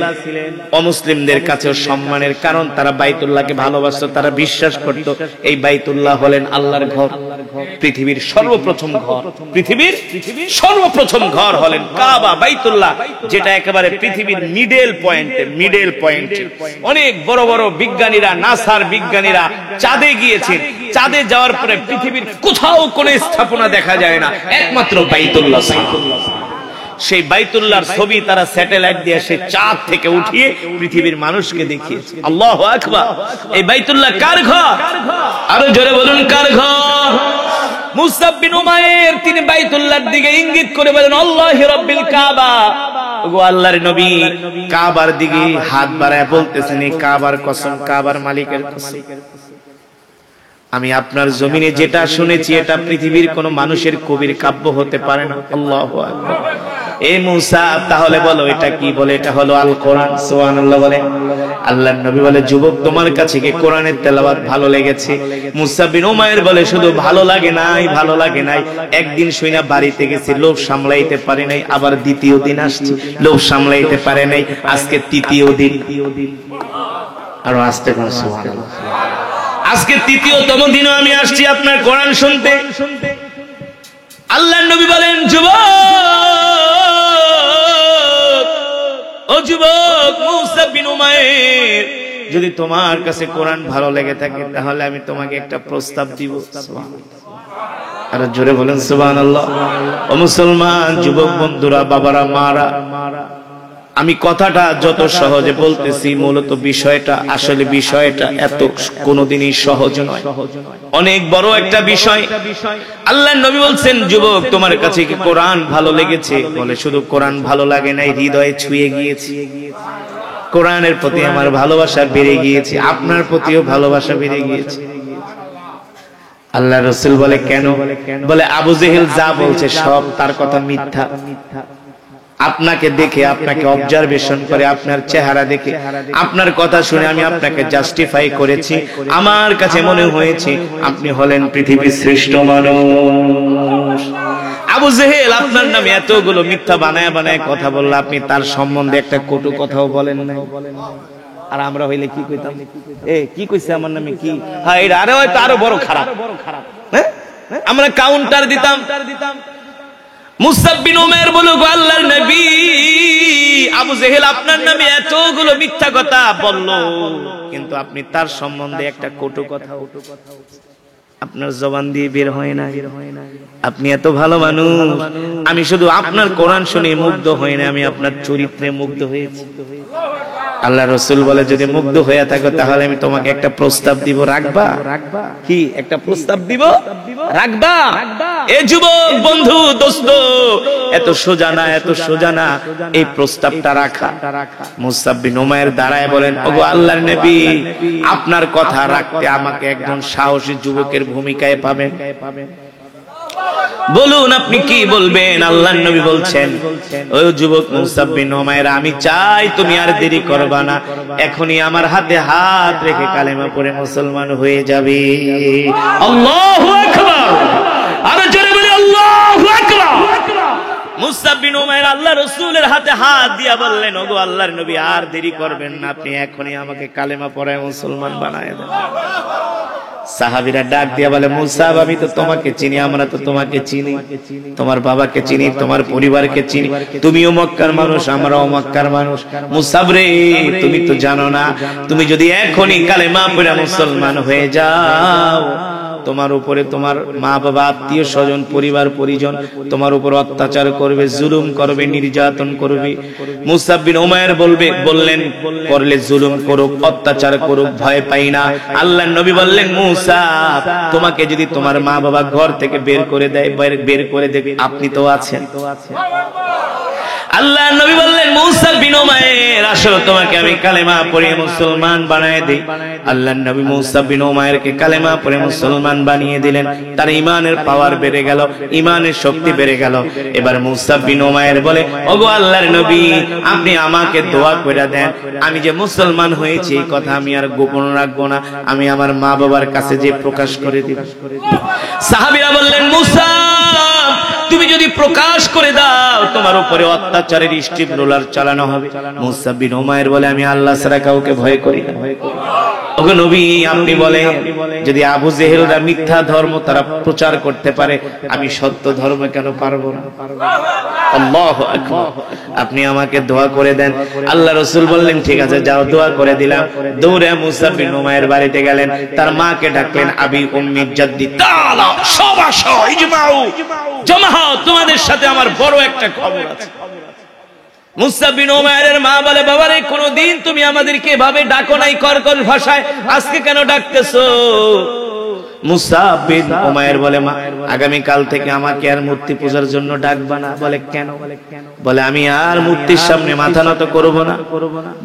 অমুসলিমদের কাছেও সম্মানের, কারণ তারা বাইতুল্লাহকে ভালোবাসতো, তারা বিশ্বাস করত এই বাইতুল্লাহ হলেন আল্লাহর ঘর, পৃথিবীর সর্বপ্রথম ঘর। পৃথিবীর সর্বপ্রথম ঘর হলেন কাবা, বাইতুল্লাহ, যেটা একেবারে পৃথিবীর মিডল পয়েন্টে। অনেক বড় বড় বিজ্ঞানীরা, নাসার বিজ্ঞানীরা চাঁদে গিয়েছেন, চাঁদে যাওয়ার পরে পৃথিবীর কোথাও কোনো স্থাপনা দেখা যায় না, একমাত্র বাইতুল্লাহ। সেই বাইতুল্লাহর ছবি তারা স্যাটেলাইট দিয়ে সে চাঁদ থেকে উঠিয়ে পৃথিবীর মানুষকে দেখিয়েছে। আল্লাহু আকবার। এই বাইতুল্লাহ কার ঘর? আরো জোরে বলুন, কার ঘর? মুসআব বিন উমাইর তিনি বাইতুল্লাহর দিকে ইঙ্গিত করে বলেন, আল্লাহি রব্বিল কাবা। ওগো আল্লাহর নবী কাবার দিকে হাত বাড়ায় বলতেছেন, এই কাবার কসম, কাবার মালিকের কসম, আমি আপনার জমিনে যেটা শুনেছি এটা পৃথিবীর কোন মানুষের কবির কাব্য হতে পারে না। আল্লাহু আকবার। এই মুসা, তাহলে বলো এটা কি? বলে এটা হলো আল কোরআন। সুবহানাল্লাহ বলে। আল্লাহর নবী বলে, যুবক তোমার কাছে কি কোরআনের তেলাওয়াত ভালো লেগেছে? মুসা বিন উমাইর বলে, শুধু ভালো লাগে নাই, ভালো লাগে নাই, একদিন শুইনা বাড়িতে গেছি, লোভ সামলাইতে পারি নাই, আবার দ্বিতীয় দিন আসছি, লোভ সামলাইতে পারে নাই, আজকে তৃতীয় দিন। আর আস্তে করে সুবহানাল্লাহ। আজকে তৃতীয়তম দিনও আমি আসছি আপনার কোরআন শুনতে। আল্লাহর নবী বলেন, ও যুবক মুসা বিন উমাইর, যদি তোমার কাছে কোরআন ভালো লেগে থাকে তাহলে আমি তোমাকে একটা প্রস্তাব দিব। আর জোরে বলেন সুবহানাল্লাহ। ও মুসলমান যুবক বন্ধুরা, বাবারা, মারা, আমি কথাটা যত সহজে বলতেছি, মূলত বিষয়টা, আসলে বিষয়টা এত কোনোদিনই সহজ নয়, অনেক বড় একটা বিষয়। আল্লাহর নবী বলছেন, যুবক তোমার কাছে কি কোরআন ভালো লেগেছে? বলে, শুধু কোরআন ভালো লাগে নাই, হৃদয়ে ছুঁয়ে গিয়েছে। কোরআনের প্রতি আমার ভালোবাসা বেড়ে গিয়েছে, আপনার প্রতিও ভালোবাসা বেড়ে গিয়েছে। আল্লাহ রাসূল বলে, কেন? বলে, আবু জেহেল যা বলছে সব তার কথা মিথ্যা। আপনাকে দেখে, আপনাকে অবজারভেশন করে, আপনার চেহারা দেখে, আপনার কথা শুনে আমি আপনাকে জাস্টিফাই করেছি। আমার কাছে মনে হয়েছে আপনি হলেন পৃথিবীর শ্রেষ্ঠ মানুষ। আবু জেহেল আপনার নামে এতগুলো মিথ্যা বানায় বানায় কথা বলল, আপনি তার সম্বন্ধে একটা কটু কথাও বলেন না। আর আমরা হইলে কি কইতাম? কি কইছে আমার নামে, কি আরে হয়তো আরো বড় খারাপ, হ্যাঁ আমরা কাউন্টার দিতাম। মুসাব বিন উমাইর বলল, গো আল্লাহর নবী, আবু জেহেল আপনার নামে এতগুলো মিথ্যা কথা বলল, কিন্তু আপনি তার সম্বন্ধে একটা কটু কথা আপনার জবান দিয়ে বের হয় না। আপনি এত ভালো মানুষ, আমি শুধু আপনার কোরআন শুনে মুগ্ধ হই না, আমি আপনার চরিত্রে মুগ্ধ হয়েছি। আল্লাহ রাসূল বলে, যদি মুগ্ধ হয়ে থাকো তাহলে আমি তোমাকে একটা প্রস্তাব দিব, রাখবা? কি একটা প্রস্তাব দিব, রাখবা? এ যুবক বন্ধু, দোস্ত, এত সোজা না, এত সোজা না এই প্রস্তাবটা রাখা। মুসাব বিন উমাইর দাঁড়ায় বলেন, ওগো আল্লাহর নবী, আপনার কথা রাখতে আমাকে একজন সাহসী যুবকের ভূমিকায় পাবেন, বলুন আপনি কি বলবেন? আল্লাহর নবী বলছেন, ওই যুবক মুসাব বিন উমাইর, আমি চাই তুমি আর দেরি করবা না, এখনই আমার হাতে হাত রেখে কালেমা পড়ে মুসলমান হয়ে যাবে। আল্লাহু আকবার, আরো জোরে বলি আল্লাহু আকবার। মুসাব বিন উমাইর আল্লাহ রাসূলের হাতে হাত দিয়া বললেন, ওগো আল্লাহর নবী, আর দেরি করবেন না, আপনি এখনই আমাকে কালেমা পড়ায় মুসলমান বানায় দেন। সাহাবীরা ডাক দিয়া বলে, মুসাব, আমি তো তোমাকে চিনি, আমরা তো তোমাকে চিনি, তোমার বাবাকে চিনি, তোমার পরিবারকে চিনি, তুমিও মক্কার মানুষ, আমরাও মক্কার মানুষ। মুসাব রে, তুমি তো জানো না, তুমি যদি এখনই কালেমা পড়ে মুসলমান হয়ে যাও, তোমার উপরে তোমার মা বাবা, আত্মীয় স্বজন, পরিবার পরিজন তোমার উপর অত্যাচার করবে, জুলুম করবে, নির্যাতন করবে। মুসাব বিন উমাইর বললেন, করলে জুলুম করুক, অত্যাচার করুক, ভয় পাই না। আল্লাহর নবী বললেন, মুসাব, তোমাকে যদি তোমার মা বাবা ঘর থেকে বের করে দেয়, বের করে দেবে, আপনি তো আছেন। আল্লাহর নবী বললেন, মুসাব বিন উমাইর, আসো, তোমাকে আমি কালেমা পড়িয়ে মুসলমান বানিয়ে দেই। আল্লাহর নবী মুসাব বিন উমাইরকে কালেমা পড়ে মুসলমান বানিয়ে দিলেন। তার ঈমানের পাওয়ার বেড়ে গেল, ঈমানের শক্তি বেড়ে গেল। এবার মুসাব বিন উমাইর বলে, ওগো আল্লাহর নবী, আপনি আমাকে দোয়া করে দেন, আমি যে মুসলমান হয়েছি এই কথা আমি আর গোপন রাখবো না, আমি আমার মা বাবার কাছে যে প্রকাশ করে দিব। সাহাবীরা বললেন, মুসাব, তুমি যদি প্রকাশ করে দাও, তোমার উপরে অত্যাচারের স্টিম রোলার চালানো হবে। মুসাব বিন উমাইর বলে, আমি আল্লাহ ছাড়া কাউকে ভয় করি না। ওগো নবী, আপনি বলেন, যদি আবু জেহেলরা মিথ্যা ধর্ম তারা প্রচার করতে পারে, আমি সত্য ধর্ম কেন পারবো না? আল্লাহু আকবার, আপনি আমাকে দোয়া করে দেন। আল্লাহ রাসূল বললেন, ঠিক আছে, যাও, দোয়া করে দিলাম। দৌড়ে মুসাব বিন উমাইর বাড়িতে গেলেন, তার মাকে ডাকলেন, আবি উম্মি জাদ্দি, তাআলা, সব আসো, ইজমাউ, জমা হও, তোমাদের সাথে আমার বড় একটা খবর আছে। মুসাব বিন উমাইরের মা বলে, বাবারে, কোনদিন তুমি আমাদেরকে এভাবে ডাকো নাই কর্কশ ভাষায়, আজকে কেন ডাকতেছো? মুসাব বিন উমাইর বলে, মা, আগামী কাল থেকে আমাকে আর মূর্তি পূজার জন্য ডাকবা না। বলে, কেন? বলে, আমি আর মূর্তির সামনে মাথা নত করব না।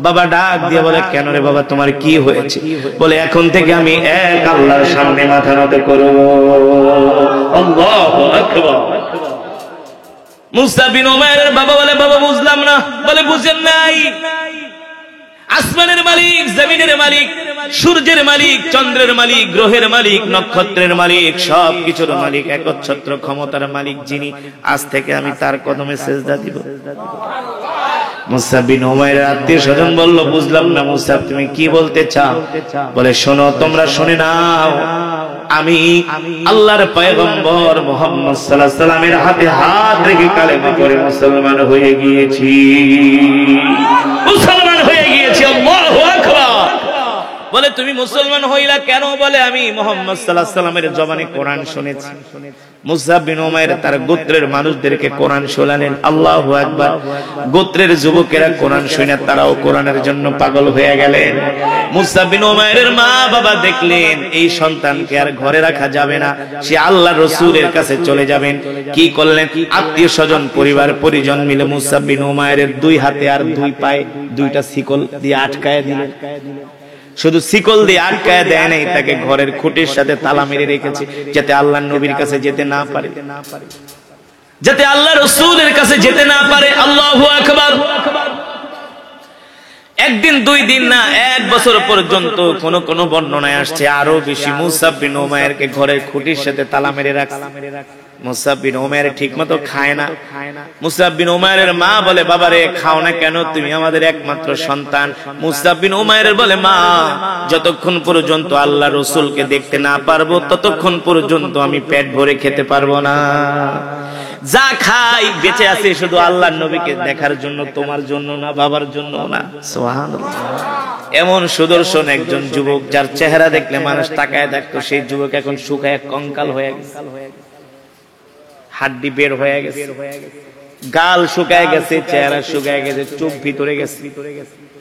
বাবা ডাক দিয়ে বলে, কেন রে বাবা, তোমার কি হয়েছে? বলে, এখন থেকে আমি এক আল্লাহর সামনে মাথা নত করব। আল্লাহু আকবার। মুসাব বিন উমাইরের বাবা বলে, বাবা বুঝলাম না। বলে, বুঝেন নাই? আসমানের মালিক, জমিনের মালিক, সূর্যের মালিক, চন্দ্রের মালিক, গ্রহের মালিক, নক্ষত্রের মালিক, সব কিছুর মালিক, একচ্ছত্র ক্ষমতার মালিক যিনি, আজ থেকে আমি তার কদমে সেজদা দিব। মুসাব বিন উমাইরের আত্মীয় স্বজন বলল, বুঝলাম না মুসাব, তুমি কি বলতে চাও? বলে, শোনো, তোমরা শুনে নাও, আমি আল্লাহর পয়গম্বর মুহাম্মদ সাল্লাল্লাহু আলাইহি সাল্লামের হাতে হাত রেখে কালেমা পড়ে মুসলমান হয়ে গিয়েছি, মুসলমান হয়ে গিয়েছি। আল্লাহু আকবার। বলে, তুমি মুসলমান হইলা কেন? বলে, আমি মুহাম্মদ সাল্লাল্লাহু আলাইহি সাল্লামের জবানে কোরআন শুনেছি। মুসাব বিন উমাইর তার গোত্রের মানুষদেরকে কোরআন শোনালেন। আল্লাহু আকবার। গোত্রের যুবকেরা কোরআন শুনে তারাও কোরআনের জন্য পাগল হয়ে গেলেন। মুসাব বিন উমাইরের মা বাবা দেখলেন এই সন্তানকে আর ঘরে রাখা যাবে না, সে আল্লাহর রাসূলের কাছে চলে যাবেন। কি করলেন? আত্মীয় স্বজন, পরিবার পরিজন মিলে মুসাব বিন উমাইরের দুই হাতে আর দুই পায়ে দুইটা শিকল দিয়ে আটকায় দিলেন। শুধু শিকল দিয়ে আটকায় দেয় নাই, তাকে ঘরের খুঁটির সাথে তালা মেরে রেখেছে, যাতে আল্লাহর নবীর কাছে যেতে না পারে। যাতে আল্লাহ রাসূলের কাছে যেতে না পারে। আল্লাহু আকবার। একদিন দুই দিন না, 1 বছর পর্যন্ত কোন কোন বর্ণনায় আসছে আরো বেশি মুসাব বিন উমাইরকে ঘরের খুঁটির সাথে তালা মেরে রাখছে। মুসাব বিন উমাইর ঠিকমতো খায় না। মুসাব বিন উমাইরের মা বলে, বাবারে খাও না কেন, তুমি আমাদের একমাত্র সন্তান। মুসাব বিন উমাইর বলে, মা যতক্ষণ পর্যন্ত আল্লাহ রাসূলকে দেখতে না পারবো ততক্ষণ পর্যন্ত আমি পেট ভরে খেতে পারবো না। যা খাই বেঁচে আছে শুধু আল্লাহর নবীকে দেখার জন্য, তোমার জন্য না, বাবার জন্য না। সুবহানাল্লাহ। এমন সুদর্শন একজন যুবক যার চেহারা দেখলে মানুষ তাকায় থাকতো, সেই যুবক এখন শুকায় কঙ্কাল হয়ে গেছে, হাড্ডি বের হয়ে গেছে, গাল শুকায় গেছে, চেহারা শুকায় গেছে, চোখ ভিতরে গেছে।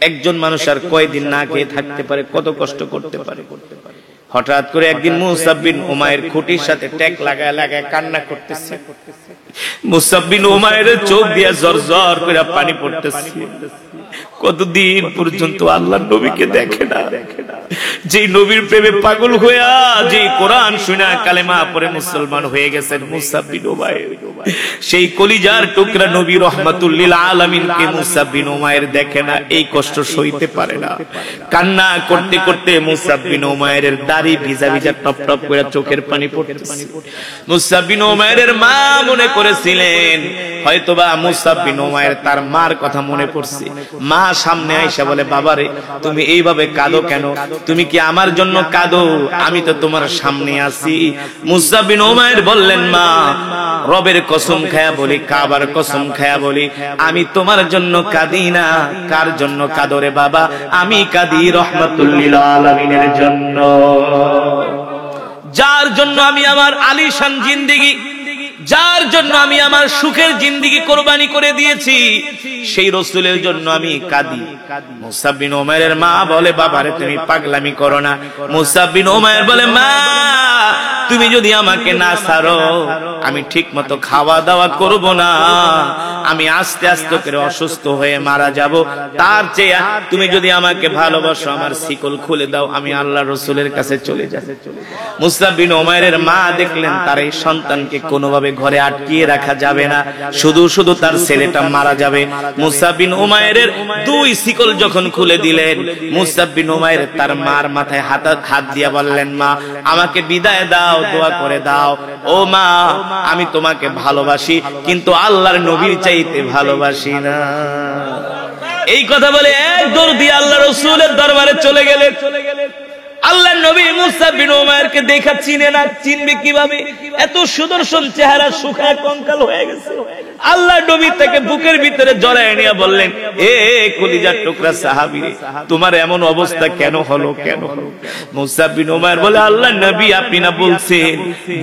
একজন মানুষ আর কয়দিন না খেয়ে থাকতে পারে, কত কষ্ট করতে পারে। হঠাৎ করে একদিন মুসাব বিন উমাইর খুঁটির সাথে টেক লাগায় লাগায় কান্না করতেছে। মুসাব বিন উমাইরের চোখ দিয়ে জর করে পানি পড়তেছে। কতদিন পর্যন্ত আল্লাহর নবীকে দেখে না, যে নবীর প্রেমে পাগল হইয়া, যে কোরআন শুনে কালেমা পড়ে মুসলমান হয়ে গেছেন মুসাব বিন উমাইর, সেই কলিজার টুকরা নবী রাহমাতুল লিল আলামিনকে মুসাব বিন উমাইর দেখে না, এই কষ্ট সইতে পারে না। কান্না করতে করতে মুসাব বিন উমাইরের দাড়ি ভিজা ভিজা টপ টপ করে চোখের পানি পড়তেছে। মুসাব বিন উমাইরের মা মনে করেছিলেন হয়তোবা মুসাব বিন উমাইর তার মার কথা মনে পড়ছে। মা সামনে আইসা বলে, বাবারে তুমি এইভাবে কাঁদো কেন, তুমি কি আমার জন্য কাঁদো? আমি তো তোমার সামনে আছি। মুসাব বিন উমাইর বললেন, মা রবের কসম খায়া বলি, কাবার কসম খায়া বলি, আমি তোমার জন্য কাঁদি না। কার জন্য কাঁদো রে বাবা? আমি কাঁদি রাহমাতুল লিল আলামিনের জন্য, যার জন্য আমি আমার আলিশান জিন্দেগি, যার জন্য আমি আমার সুখের জিন্দেগি কোরবানি করে দিয়েছি, সেই রাসূলের জন্য আমি কাঁদি। মুসাব বিন উমাইরের মা বলে, বাবারে তুমি পাগলামি করো না। মুসাব বিন উমাইর বলে, মা তুমি যদি আমাকে না ছাড়ো আমি ঠিক মতো খাওয়া দাওয়া করব না, আমি আস্তে আস্তে করে অসুস্থ হয়ে মারা যাব। তার চেয়ে তুমি যদি আমাকে ভালোবাসো আমার শিকল খুলে দাও, আমি আল্লাহর রাসূলের কাছে চলে যাই। মুসাব বিন উমাইরের মা দেখলেন তার এই সন্তানকে কোনোভাবে ঘরে আটকিয়ে রাখা যাবে না, শুধু শুধু তার ছেলেটা মারা যাবে। মুসাব বিন উমাইরের 2 শিকল যখন খুলে দিলেন, মুসাব বিন উমাইর তার মার মাথায় হাত দিয়া বললেন, মা আমাকে বিদায় দাও, দোয়া করে দাও। ও মা আমি তোমাকে ভালোবাসি, কিন্তু আল্লাহর নবীর চাইতে ভালোবাসি না। এই কথা বলে এক দৌড় দিয়ে আল্লাহ রাসূলের দরবারে চলে গেলেন। আল্লাহর নবী মুসাব বিন উমাইরকে দেখা চিনে না, চিনবে কিভাবে? এত সুদর্শন চেহারা শুকায় কঙ্কাল হয়ে গেছে। আল্লাহর নবী তাকে বুকের ভিতরে জড়ায় নিয়ে বললেন, এ কলিজার টুকরা সাহাবী রে, তোমার এমন অবস্থা কেন হলো, কেন হলো? মুসাব বিন উমাইর বলে, আল্লাহর নবী আপনি না বলছেন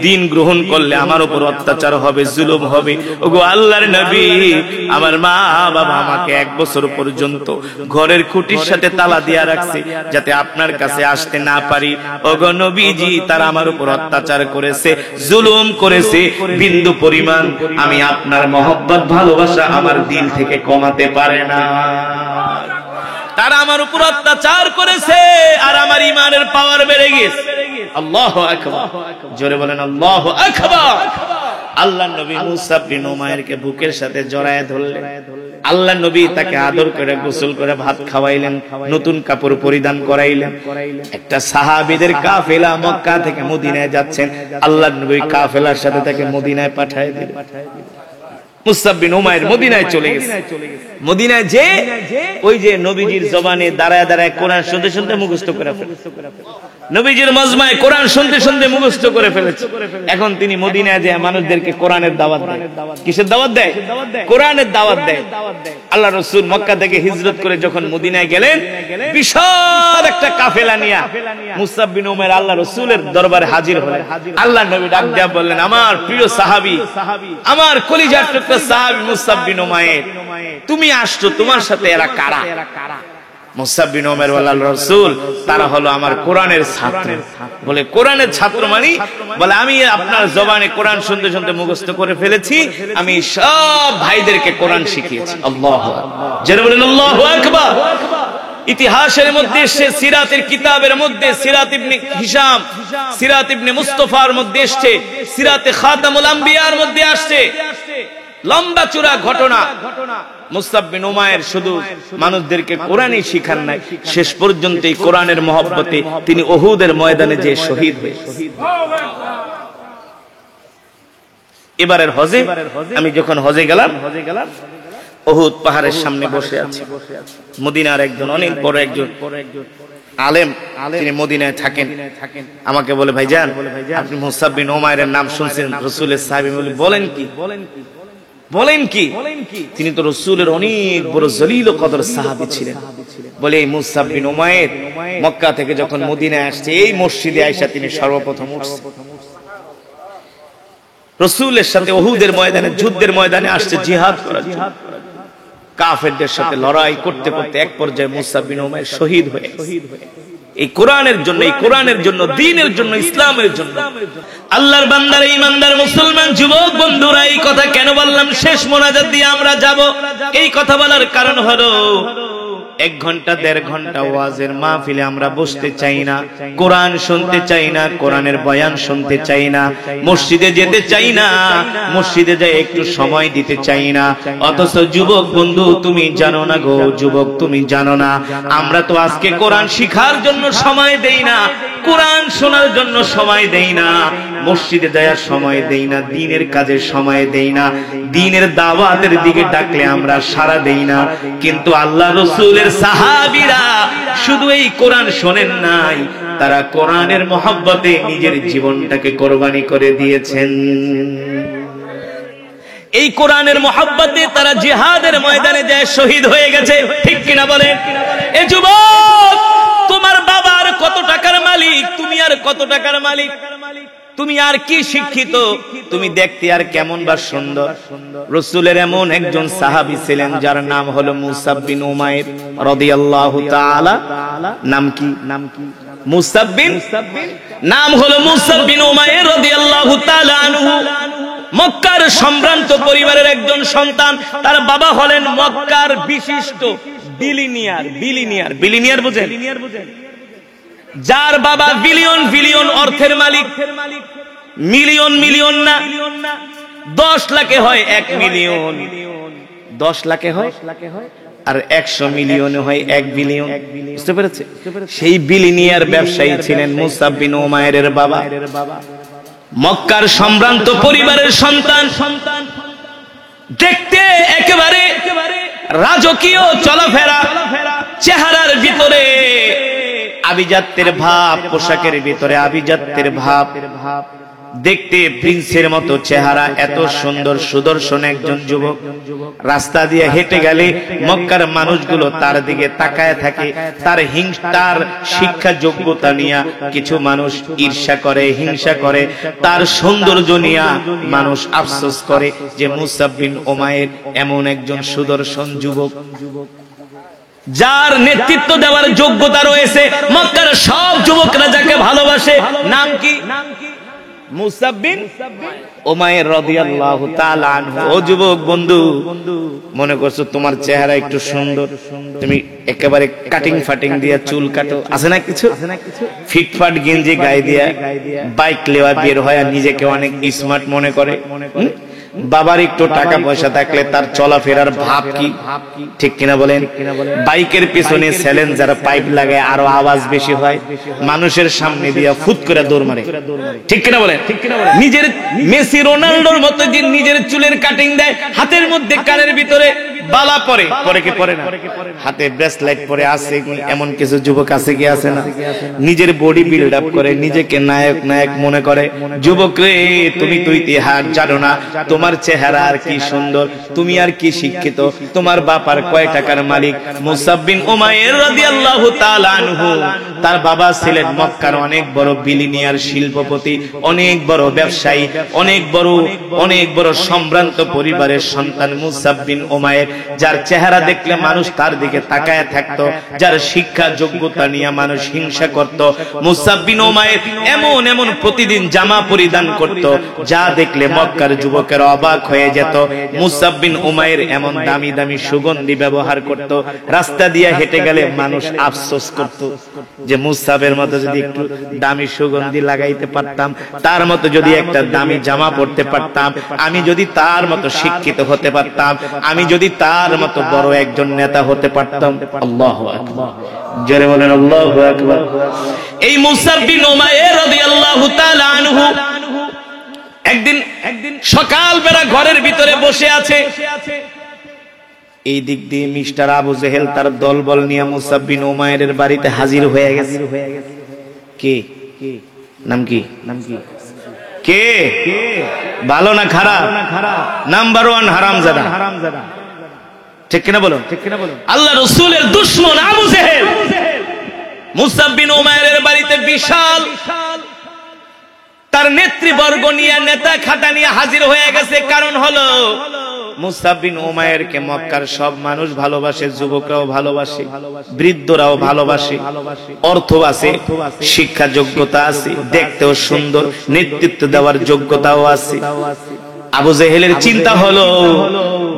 দিন গ্রহণ করলে আমার উপর অত্যাচার হবে, জুলুম হবে। ওগো আল্লাহর নবী, আমার মা বাবা আমাকে 1 বছর পর্যন্ত ঘরের খুঁটির সাথে তালা দিয়া রাখছে যাতে আপনার কাছে আসতে না পারি। ওগো নবীজি, তারা আমার উপর অত্যাচার করেছে, জুলুম করেছে, বিন্দু পরিমাণ আমি আপনার মহব্বত ভালোবাসা আমার দিল থেকে কমাতে পারে না। তারা আমার উপর অত্যাচার করেছে আর আমার ঈমানের পাওয়ার বেড়ে গেছে। আল্লাহু আকবার, জোরে বলেন আল্লাহু আকবার। আল্লাহর নবী মুসাব বিন উমাইরকে বুকের সাথে জড়ায় ধরলেন। আল্লাহর নবী তাকে আদর করে গোসল করে ভাত খাওয়াইলেন, নতুন কাপড় পরিধান করাইলেন। একটা সাহাবীদের কাফেলা মক্কা থেকে মদিনায় যাচ্ছেন, আল্লাহর নবী কাফেলার সাথে তাকে মদিনায় পাঠিয়ে দিলেন। মুসাব বিন উমাইর মদিনায় চলে গেছে। মদিনায় যে ওই যে নবীজির জবানে দাঁড়ায় দাঁড়ায় কোরআন শুনতে শুনতে মুখস্থ করে ফেলেছে, নবীজির মজমায় কোরআন শুনতে শুনতে মুখস্থ করে ফেলেছে। এখন তিনি মদিনায় যে মানুষদেরকে কোরআনের দাওয়াত দেয়। কিসের দাওয়াত দেয়? কোরআনের দাওয়াত দেয়। আল্লাহ রাসূল মক্কা থেকে হিজরত করে যখন মদিনায় গেলেন, বিশাল একটা কাফেলা নিয়ে মুসাব বিন উমাইর আল্লাহ রাসূলের দরবারে হাজির হলেন। আল্লাহ নবী ডাক দিয়ে বললেন, আমার প্রিয় সাহাবী, আমার কলিজার টুকরা সাহাবী মুসাব বিন উমাইর, তুমি আসছো, তোমার সাথে এরা কারা? মুসাব বিন উমাইর বললেন, আল্লাহর রাসূল, তারা হলো আমার কোরআনের ছাত্র। বলে কোরআনের ছাত্র মানে? বলে আমি আপনার জবানে কোরআন শুনতে শুনতে মুখস্থ করে ফেলেছি, আমি সব ভাইদেরকে কোরআন শিখিয়েছি। আল্লাহু আকবার, যারা বলেন আল্লাহু আকবার। ইতিহাসের মধ্যে এসেছে, সিরাতের কিতাবের মধ্যে সিরাত ইবনে হিশাম, সিরাত ইবনে মুস্তাফার মধ্যে এসেছে, সিরাতে খাতামুল আম্বিয়ার মধ্যে আসছে। লম্বা চূড়া ঘটনা। মুসআব বিন উমাইর শুধু মানুষদেরকে কোরআনই শিখান নাই, শেষ পর্যন্ত এই কোরআনের মহব্বতে তিনি উহুদের ময়দানে যে শহীদ হয়েছেন। এবারের হজে আমি যখন হজে গেলাম, উহুদ পাহাড়ের সামনে বসে আছি। মদিনার একজন অনেক বড় একজন আলেম, তিনি মদিনায় থাকেন, আমাকে বলে, ভাইজান আপনি মুসআব বিন উমাইরের নাম শুনছেন, রাসূলের সাহাবী। বলেন কি? বলেন কি? তিনি তো রাসূলের অনেক বড় জলিল ও কদর সাহাবী ছিলেন। বলে এই মুসআব বিন উমাইর মক্কা থেকে যখন মদিনায় আসছে, এই মসজিদে আয়েশা তিনি সর্বপ্রথম উঠছে, রাসূলের সাথে উহুদের ময়দানে, যুদ্ধের ময়দানে আসছে জিহাদ করার জন্য। কাফেরদের সাথে লড়াই করতে করতে এক পর্যায়ে মুসআব বিন উমাইর শহীদ হয়ে এই কোরআনের জন্য, এই কোরআনের জন্য, দ্বীনের জন্য, ইসলামের জন্য। আল্লাহর বান্দার, ঈমানদার মুসলমান যুবক বন্ধুরা, এই কথা কেন বললাম? শেষ মোনাজাত দিয়ে আমরা যাব। এই কথা বলার কারণ হলো 1 ঘন্টা 1.5 ঘন্টা ওয়াজের মাহফিলে আমরা বসতে চাই না, কোরআন শুনতে চাই না, কোরআনের বয়ান শুনতে চাই না, মসজিদে যেতে চাই না, মসজিদে যাই একটু সময় দিতে চাই না। অথচ যুবক বন্ধু তুমি জানো না গো, যুবক তুমি জানো না, আমরা তো আজকে কোরআন শিখার জন্য সময় দেই না, কোরআন শোনার জন্য সময় দেই না, মসজিদে যাওয়ার সময় দেই না, দ্বীনের কাজে সময় দেই না, দ্বীনের দাওয়াতের দিকে ডাকলে আমরা সাড়া দেই না। কিন্তু আল্লাহ রাসূলের সাহাবীরা শুধু এই কোরআন শোনেন নাই, তারা কোরআনের মহব্বতে নিজের জীবনটাকে কোরবানি করে দিয়েছেন। এই কোরআনের মহব্বতে তারা জিহাদের ময়দানে যায় শহীদ হয়ে গেছে। ঠিক কিনা বলেন? এ যুবক, তোমার বাবা আর কত টাকার মালিক, তুমি আর কত টাকার মালিক, তুমি আর কি শিক্ষিত, তুমি দেখতে আর কেমন বা সুন্দর। রাসূলের এমন একজন সাহাবী ছিলেন যার নাম হলো মুসআব বিন উমাইর রাদিয়াল্লাহু তাআলা। নাম কি? মুসআব বিন, নাম হলো মুসআব বিন উমাইর রাদিয়াল্লাহু তাআলা আনহু। মক্কার সম্ভ্রান্ত পরিবারের একজন সন্তান। তার বাবা হলেন মক্কার বিশিষ্ট বিলিনিয়ার। বিলিনিয়ার বুঝেন? যার বাবা বিলিয়ন বিলিয়ন অর্থের মালিক। মিলিয়ন না, 10 লাখে হয় 1 মিলিয়ন, 10 লাখে হয় আর 100 মিলিয়নে হয় 1 বিলিয়ন। বুঝতে পেরেছে? সেই বিলিনিয়ার ব্যবসায়ী ছিলেন মুসআব বিন উমাইরের বাবা। মক্কার সম্ভ্রান্ত পরিবারের সন্তান, দেখতে একেবারে রাজকীয় চলাফেরা, চেহারার ভিতরে আভিজাত্যের ভাব, পোশাকের ভিতরে আভিজাত্যের ভাব, দেখতে প্রিন্সের মতো চেহারা, এত সুন্দর সুদর্শন একজন যুবক। রাস্তা দিয়ে হেঁটে গেলে মক্কার মানুষগুলো তার দিকে তাকায় থাকে। তার শিক্ষা যোগ্যতা নিয়ে কিছু মানুষ ঈর্ষা করে, হিংসা করে। তার সৌন্দর্য নিয়ে মানুষ আফসোস করে যে মুসআব বিন উমাইর এমন একজন সুদর্শন যুবক যার নেতৃত্ব দেওয়ার যোগ্যতা রয়েছে। মক্কার সব যুবকরা যাকে ভালোবাসে। নাম কি? মুসআব বিন উমাইর রাদিয়াল্লাহু তাআলা আনহু। ও যুবক বন্ধু, মনে করছো তোমার চেহারা একটু সুন্দর, তুমি একেবারে কাটিং ফাটিং দিয়া চুল কাটো, আছে না কিছু, ফিটফাট গেঞ্জি গায়ে দিয়া বাইক লেওয়া বের হয়, নিজেকে অনেক স্মার্ট মনে করে। বাবার একটু টাকা পয়সা থাকলে তার চলাফেরার ভাব কি, ঠিক কিনা বলেন? বাইকের পিছনে চ্যালেঞ্জার পাইপ লাগায়, আরো আওয়াজ বেশি হয়, মানুষের সামনে দিয়া ফুট করে দৌড় মারে, ঠিক কিনা বলেন? নিজের মেসি রোনাল্ডোর মতো যে নিজের চুলের কাটিং দেয়, হাতের মধ্যে কানের ভিতরে বালা পরে কি পরে না, হাতে ব্রেসলেট পরে আছে, এমন কিছু যুবক আছে কি আছে না? নিজের বডি বিল্ড আপ করে, নিজেকে নায়ক মনে করে। যুবক রে, তুমি তো ইতিহাস জানো না, তোমার চেহারা আর কি সুন্দর, তুমি আর কি শিক্ষিত, তোমার বাপ আর কয় টাকার মালিক। মুসআব বিন উমাইর রাদিয়াল্লাহু তাআলা আনহু তার বাবা ছিলেন মক্কার অনেক বড় বিলিনিয়ার শিল্পপতি, অনেক বড় ব্যবসায়ী, অনেক বড় সম্ভ্রান্ত পরিবারের সন্তান মুসাব বিন উমাইর, যার চেহারা দেখলে মানুষ তার দিকে তাকায় থাকতো, যার শিক্ষা যোগ্যতা নিয়ে মানুষ হিংসা করত। মুসাব বিন উমাইর এমন এমন প্রতিদিন জামা পরিধান করত যা দেখলে মক্কার যুবকেরা অবাক হয়ে যেত। মুসাব বিন উমাইর এমন দামি দামি সুগন্ধি ব্যবহার করত, রাস্তা দিয়ে হেঁটে গেলে মানুষ আফসোস করত যে মুসাবের মতো যদি একটু দামি সুগন্ধি লাগাইতে পারতাম, তার মতো যদি একটা দামি জামা পরতে পারতাম, আমি যদি তার মতো শিক্ষিত হতে পারতাম, আমি যদি তার মতো বড় একজন নেতা হতে পারতাম। আল্লাহু আকবার, জোরে বলেন আল্লাহু আকবার। এই মুসাব বিন উমাইর রাদিয়াল্লাহু তাআলা আনহু একদিন সকালবেলা ঘরের ভিতরে বসে আছে, এই দিক দিয়ে মিস্টার আবু জেহেল তার দলবল নিয়ে মুসাব বিন উমাইরের বাড়িতে হাজির হয়ে গেছে। কে নাম কি কে ভালো না খারাপ? নাম্বার 1 হারামজাদা, ঠিক কিনা বলো? আল্লাহ রাসূলের দুশমন আবু জেহেল মুসাব বিন উমাইরের বাড়িতে বিশাল তার নেতৃবর্গ নিয়ে, নেতা খাটা নিয়ে হাজির হয়ে গেছে। কারণ হলো মুসাব বিন উমাইরকে মক্কার সব মানুষ ভালোবাসে, যুবকরাও ভালোবাসে, বৃদ্ধরাও ভালোবাসে, অর্থ আছে, শিক্ষা যোগ্যতা আছে, দেখতেও সুন্দর, নেতৃত্ব দেওয়ার যোগ্যতাও আছে। আবু জেহেলের চিন্তা হলো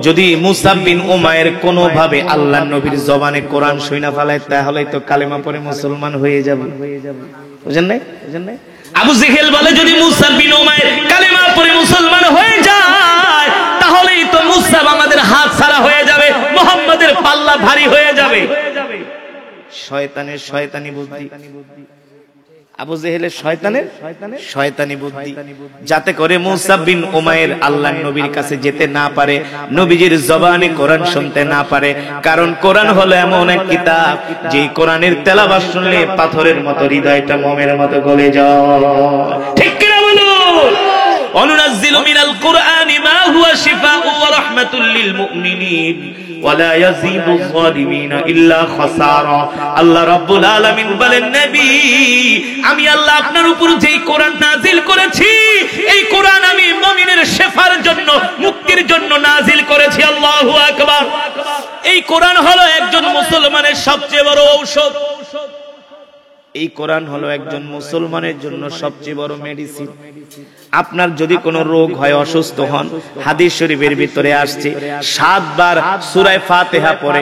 যদি মুসাব বিন উমাইর কোনোভাবে আল্লাহর নবীর জবানে কোরআন শুনা ফেলায় তাহলে তো কালেমা পড়ে মুসলমান হয়ে যাবে। বুঝেন নাই? আবু জেহেল বলে যদি মুসাব বিন উমাইর কালেমা পড়ে মুসলমান হয়ে যায় তাহলেই তো মুসাব আমাদের হাত ছাড়া হয়ে যাবে, মুহাম্মাদের পাল্লা ভারী হয়ে যাবে। শয়তানের শয়তানি বুদ্ধি, আবু জেহেলের শয়তানি বুদ্ধি, যাতে করে মুসাব বিন উমাইর আল্লাহর নবীর কাছে যেতে না পারে, নবীজির জবানে কোরআন শুনতে না পারে। কারণ কোরআন হলো এমন এক কিতাব যে কোরআনের তেলাওয়াত শুনলে পাথরের মতো হৃদয়টা মোমের মতো গলে যায়। ঠিক কিনা বলো? অনুনাজ্জিলু মিনাল কুরআনি মা হুয়া শিফাউ ওয়া রাহমাতুল লিল মুমিনিন ওয়া লা ইয়াজিদুয যালিমিনা ইল্লা খাসারা। আল্লাহ রাব্বুল আলামিন বলেন, নবী আমি আল্লাহ আপনার উপর যেই কোরআন নাজিল করেছি, এই কোরআন আমি মুমিনের শেফার জন্য, মুক্তির জন্য নাজিল করেছি। আল্লাহু আকবার। এই কোরআন হলো একজন মুসলমানের সবচেয়ে বড় ঔষধ। এই কোরআন হলো একজন মুসলমানের জন্য সবচেয়ে বড় মেডিসিন। আপনার যদি কোনো রোগ হয়, অসুস্থ হন, হাদিস শরীফের ভিতরে আসছে 7 বার সূরা ফাতিহা পড়ে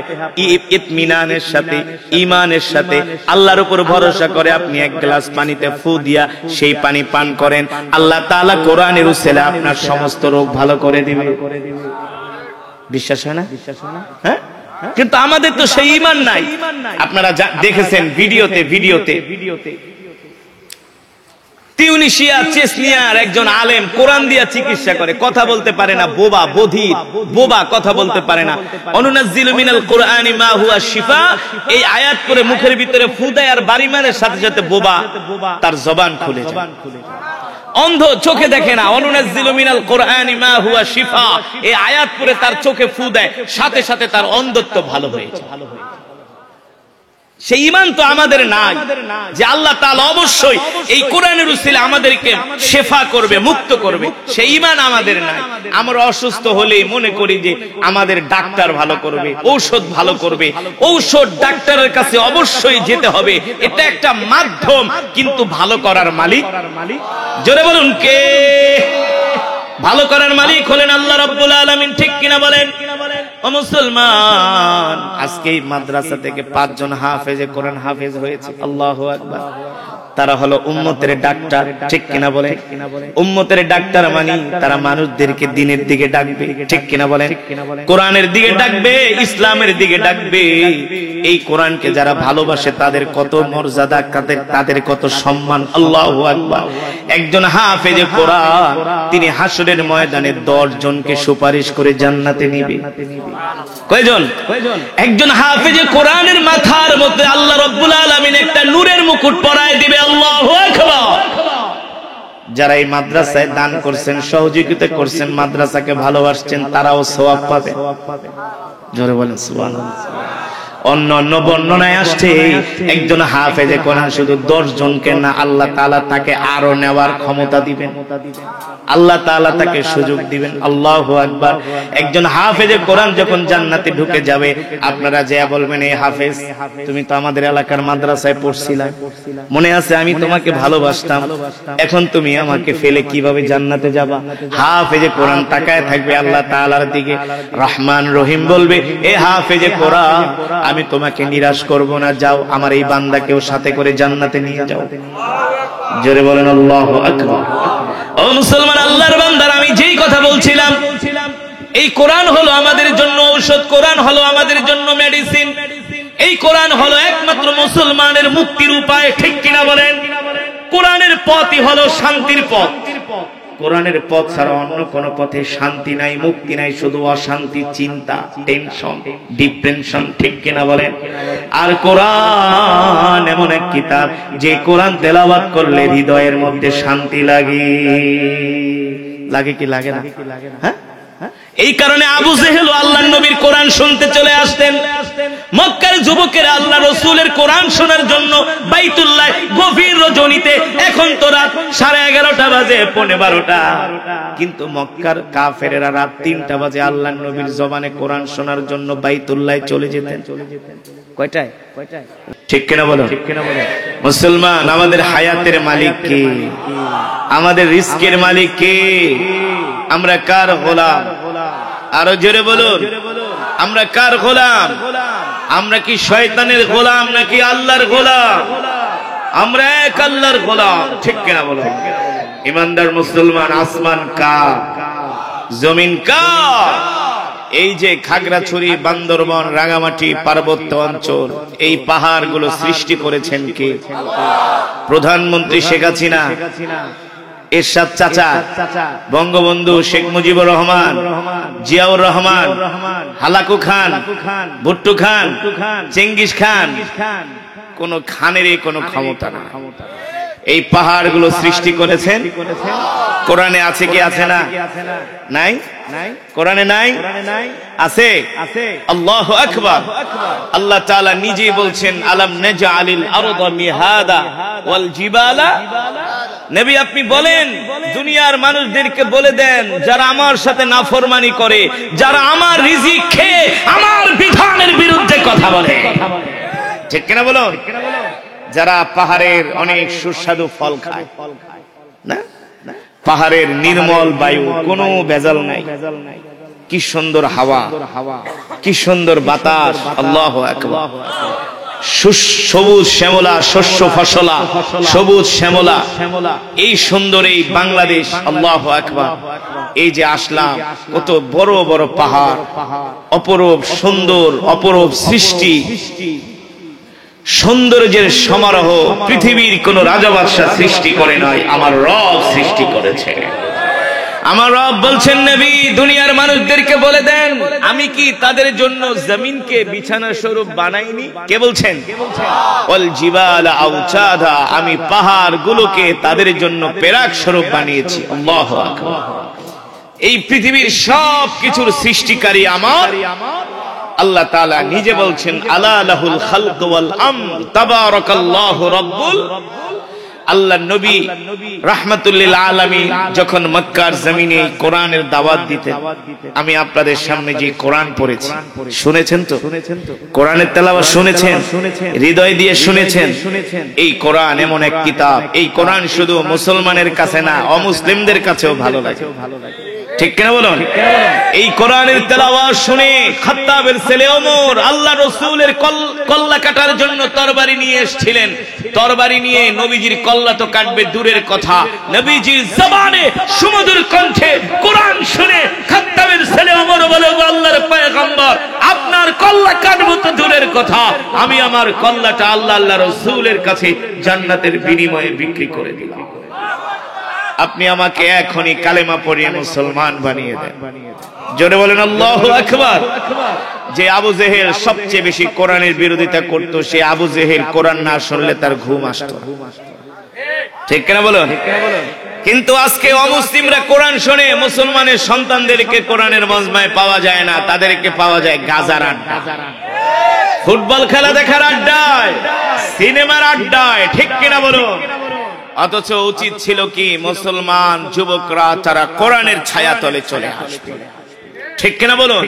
ইতমিনানের সাথে, ঈমানের সাথে, আল্লাহর উপর ভরসা করে আপনি এক গ্লাস পানিতে ফু দিয়া সেই পানি পান করেন, আল্লাহ তাআলা কোরআনের উসিলায় আপনার সমস্ত রোগ ভালো করে দিবে। বিশ্বাস হয় না? হ্যাঁ, কিন্তু আমাদের তো সেই ঈমান নাই। আপনারা দেখেছেন ভিডিওতে তিউনিসিয়া চেচনিয়ার একজন আলেম কোরআন দিয়া চিকিৎসা করে, কথা বলতে পারে না, বোবা, বধির, বোবা, কথা বলতে পারে না। অনুনাজ্জিলু মিনাল কুরআনি মা হুয়া শিফা, এই আয়াত করে মুখের ভিতরে ফু দেয় আর বাড়ি মারে, সাথে সাথে বোবা তার জবান খুলে যায়। অন্ধ, চোখে দেখে না, অনুনাজ্জিলু মিনাল কুরআনি মা হুয়া শিফা, এই আয়াত পড়ে তার চোখে ফু দেয়, সাথে সাথে তার অন্ধত্ব ভালো হয়ে যায়। সেই ঈমান তো আমাদের নাই যে আল্লাহ তাআলা অবশ্যই এই কোরআনের উসিলায় আমাদেরকে শেফা করবে, মুক্ত করবে, সেই ঈমান আমাদের নাই। আমরা অসুস্থ হলেই মনে করি যে আমাদের ডাক্তার ভালো করবে, ঔষধ ভালো করবে। ঔষধ ডাক্তারের কাছে অবশ্যই যেতে হবে, এটা একটা মাধ্যম, কিন্তু ভালো করার মালিক, জোরে বলুন কে? ভালো করার মালিক হলেন আল্লাহ রাব্বুল আলামিন। ঠিক কিনা বলেন? ও মুসলমান, আজকে এই মাদ্রাসা থেকে 5 জন হাফেজে কোরআন হাফেজ হয়েছে। আল্লাহু আকবার। তারা হলো উম্মতের ডাক্তার। ঠিক কিনা বলেন? উম্মতের ডাক্তার মানে তারা মানুষদেরকে দ্বীনের দিকে ডাকবে। ঠিক কিনা বলেন? কোরআনের দিকে ডাকবে, ইসলামের দিকে ডাকবে। এই কোরআনকে যারা ভালোবাসে তাদের কত মর্যাদা, তাদের কত সম্মান। আল্লাহু আকবার। একজন হাফেজে কোরআন তিনি হাসরের ময়দানে 10 জনকে সুপারিশ করে জান্নাতে নিবে। কয়জন? একজন হাফেজে কোরআনের মাথার মধ্যে আল্লাহ রাব্বুল আলামিন একটা নূরের মুকুট পরায় দিবে। আল্লাহু আকবার। যারা এই মাদ্রাসায় দান করছেন, সহযোগিতা করছেন, মাদ্রাসাকে ভালোবাসছেন, তারাও সওয়াব পাবে। জোরে বলেন সুবহানাল্লাহ। অন্য অন্য বর্ণনায় আসছে একজন হাফেজে কোরআন শুধু 10 জনকে না, আল্লাহ তাআলা তাকে আরো নেওয়ার ক্ষমতা দিবেন, আল্লাহ তাআলা তাকে সুযোগ দিবেন। আল্লাহু আকবার। একজন হাফেজে কোরআন যখন জান্নাতে ঢুকে যাবে, আপনারা যে বলবেন, এই হাফেজ তুমি তো আমাদের এলাকার মাদ্রাসায় পড়ছিলা, মনে আছে আমি তোমাকে ভালোবাসতাম, এখন তুমি আমাকে ফেলে কিভাবে জান্নাতে যাবা? হাফেজে কোরআন তাকায় থাকবে আল্লাহ তাআলার দিকে, রহমান রহিম বলবে, এ হাফেজে কোরআন আমি তোমাকে নিরাশ করব না, যাও আমার এই বান্দাকেও সাথে করে জান্নাতে নিয়ে যাও। জোরে বলেন আল্লাহু আকবার। ও মুসলমান, আল্লাহর বান্দারা, আমি যেই কথা বলছিলাম, এই কোরআন হলো আমাদের জন্য ঔষধ, কোরআন হলো আমাদের জন্য মেডিসিন, এই কোরআন হলো একমাত্র মুসলমানের মুক্তির উপায়, ঠিক কিনা বলেন? কোরআনের পথই হলো শান্তির পথ। কোরআনের পথ ছাড়া অন্য কোন পথে শান্তি নাই, মুক্তি নাই, শুধু অশান্তি, চিন্তা, টেনশন, ডিপ্রেশন, ঠিক কিনা বলেন? আর কোরআন এমন এক কিতাব, যে কোরআন তেলাওয়াত করলে হৃদয়ের মধ্যে শান্তি লাগে। লাগে কি লাগে না? হ্যাঁ, এই কারণে আবু জেহেল আল্লাহর নবীর কোরআন শুনতে চলে আসতেন। মক্কার যুবকেরা আল্লাহ রাসূলের কোরআন শোনার জন্য বাইতুল্লাহ গভীর রজনীতে, এখন তো রাত 11:30 বাজে, 12:30, কিন্তু মক্কার কাফেরেরা রাত 3টা বাজে আল্লাহর নবীর জবানে কোরআন শোনার জন্য বাইতুল্লাহ চলে যেতেন। কয়টায়? ঠিক কিনা বলো? মুসলমান, আমাদের হায়াতের মালিক কে? আমাদের রিস্কের মালিক কে? আমরা কার গোলাম? আরো জোরে বলুন, আমরা কার গোলাম? আমরা কি শয়তানের গোলাম নাকি আল্লাহর গোলাম? আমরা এক আল্লাহর গোলাম, ঠিক কিনা বলো? ইমানদার মুসলমান, আসমান কার? জমিন কার? এই যে খাগড়াছড়ি, বান্দরবান, রাঙামাটি পার্বত্য অঞ্চল, এই পাহাড়গুলো সৃষ্টি করেছেন কে? প্রধানমন্ত্রী শেখ হাসিনা, এরশাদ চাচা, বঙ্গবন্ধু শেখ মুজিবুর রহমান, জিয়াউর রহমান, হালাকু খান, ভুট্টু খান, চেঙ্গিস খান, কোন খানেরই কোনো ক্ষমতা না। এই পাহাড়গুলো সৃষ্টি করেছেন। কোরআনে আছে কি আছে না? নাই? কোরআনে নাই? আছে। আল্লাহু আকবার। আল্লাহ তাআলা নিজেই বলছেন, আলাম নাজআলিল আরদা মিহাদা ওয়াল জিবালা। নবী আপনি বলেন, দুনিয়ার মানুষদেরকে বলে দেন, যারা আমার সাথে নাফরমানি করে, যারা আমার রিজিক খেয়ে আমার বিধানের বিরুদ্ধে কথা বলে, ঠিক কিনা বলো? যারা পাহাড়ের অনেক সুস্বাদু ফল খায় না, পাহাড়ের নির্মল বায়ু, কোনো ভেজাল নাই, কি সুন্দর হাওয়া, কি সুন্দর বাতাস, আল্লাহু আকবার। সবুজ শ্যামলা, শস্য ফসলা, সবুজ শ্যামলা, এই সুন্দর এই বাংলাদেশ, আল্লাহু আকবার। এই যে আসলাম, কত বড় বড় পাহাড়, অপরূপ সুন্দর, অপরূপ সৃষ্টি, সৌন্দর্যের সমারোহ পৃথিবীর কোন রাজা বাদশা সৃষ্টি করে নাই, আমার রব সৃষ্টি করেছে। আমার রব বলছেন, নবী দুনিয়ার মানুষদেরকে বলে দেন, আমি কি তাদের জন্য জমিনকে বিছানা স্বরূপ বানাইনি? কে বলছেন? ওয়াল জিবালা আওতাদা, আমি পাহাড়গুলোকে তাদের জন্য পেরাক স্বরূপ বানিয়েছি। আল্লাহু আকবার। এই পৃথিবীর সব কিছুর সৃষ্টিকারী আমার আল্লাহ তাআলা নিজে বলছেন, আলা লাহুল খালক ওয়াল আমর তাবারাকাল্লাহু রাব্বুল। আল্লাহ নবী রাহমাতুল্লিল আলামিন যখন মক্কার জমিনে কোরআনের দাওয়াত দিতেন, আমি আপনাদের সামনে যে কোরআন পড়েছি, শুনেছেন তো? কোরআনের তেলাওয়াত শুনেছেন? হৃদয় দিয়ে শুনেছেন? এই কোরআন এমন এক কিতাব, এই কোরআন শুধু মুসলমানের কাছে না, অমুসলিমদের কাছেও ভালো লাগে, ঠিক কিনা বলুন? এই কোরআনের তেলাওয়াত শুনে খাত্তাবের ছেলে ওমর আল্লাহ রাসূলের কল্লা কাটার জন্য তরবারি নিয়ে এসেছিলেন। তরবারি নিয়ে নবীজির কল্লা তো কাটবে দূরের কথা, নবীজির জবানে সুমধুর কণ্ঠে কোরআন শুনে খাত্তাবের ছেলে ওমর বলে, আল্লাহর পয়গম্বর, আপনার কল্লা কাটবো তো দূরের কথা, আমি আমার কল্লাটা আল্লাহ রাসূলের কাছে জান্নাতের বিনিময়ে বিক্রি করে দিলাম। আপনি আমাকে এখনই কালেমা পড়িয়ে মুসলমান বানিয়ে দেন। জোরে বলেন আল্লাহু আকবার। যে আবু জেহেল সবচেয়ে বেশি কোরআনের বিরোধিতা করত, সে আবু জেহেল কোরআন না শুনলে তার ঘুম আসতো, ঠিক কিনা বলুন? কিন্তু আজকে অমুসলিমরা কোরআন শুনে, মুসলমানের সন্তানদেরকে কোরআনের মজমায় পাওয়া যায় না, তাদেরকে পাওয়া যায় গাজার আড্ডা। ফুটবল খেলা দেখার আড্ডায়, সিনেমার আড্ডায়, ঠিক কিনা বলুন? অথচ উচিত ছিল কি মুসলমান যুবকরা তারা কোরআনের ছায়াতলে চলে আসবে, ঠিক কিনা বলুন?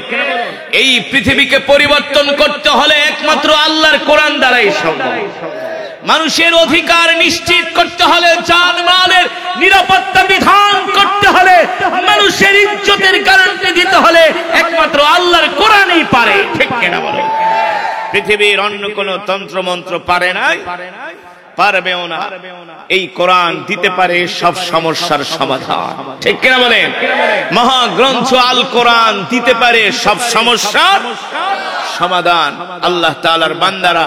এই পৃথিবীকে পরিবর্তন করতে হলে একমাত্র আল্লাহর কোরআন দ্বারাই সম্ভব। মানুষের অধিকার নিশ্চিত করতে হলে, জানমালের নিরাপত্তা বিধান করতে হলে, মানুষের ইজ্জতের গ্যারান্টি দিতে হলে একমাত্র আল্লাহর কোরআনই পারে, ঠিক কিনা বলুন? পৃথিবীর অন্য কোন তন্ত্র মন্ত্র পারে নাই, পারবেও না। এই কোরআন দিতে পারে সব সমস্যার সমাধান, ঠিক কিনা বলেন? মহাগ্রন্থ আল কোরআন দিতে পারে সব সমস্যার সমাধান। আল্লাহ তাআলার বান্দারা,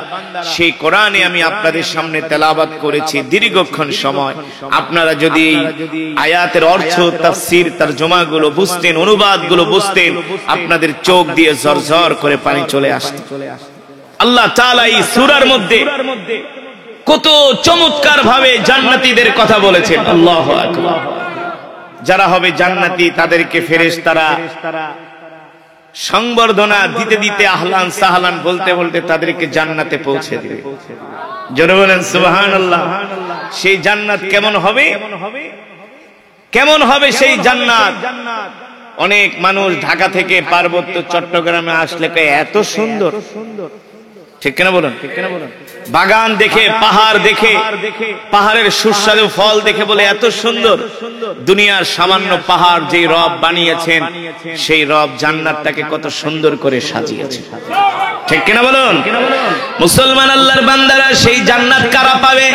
সেই কোরআনে আমি আপনাদের সামনে তেলাওয়াত করেছি দীর্ঘক্ষণ সময়। আপনারা যদি এই আয়াতের অর্থ, তাফসীর, তরজমাগুলো বুঝতেন, অনুবাদগুলো বুঝতেন, আপনাদের চোখ দিয়ে ঝরঝর করে পানি চলে আসত। আল্লাহ তাআলা এই সূরার মধ্যে কত চমৎকার ভাবে জান্নাতীদের কথা বলেছেন। আল্লাহু আকবার। যারা হবে জান্নাতি তাদেরকে ফেরেশতারা সংবর্ধনা দিতে দিতে, আহলান সাহলান বলতে বলতে তাদেরকে জান্নাতে পৌঁছে দিবে। জোরে বলেন সুবহানাল্লাহ। সেই জান্নাত কেমন হবে? কেমন হবে সেই জান্নাত? অনেক মানুষ ঢাকা থেকে পার্বত্য চট্টগ্রামে আসলে এত সুন্দর, ঠিক কিনা বলুন? বাগান দেখে, পাহাড় দেখে, পাহাড়ের সুস্বাদু ফল দেখে বলে এত সুন্দর। দুনিয়ার সামান্য পাহাড় যেই রব বানিয়েছেন, সেই রব জান্নাতটাকে কত সুন্দর করে সাজিয়েছে, ঠিক কিনা বলুন? মুসলমান আল্লাহর বান্দারা, সেই জান্নাত কারা পাবে?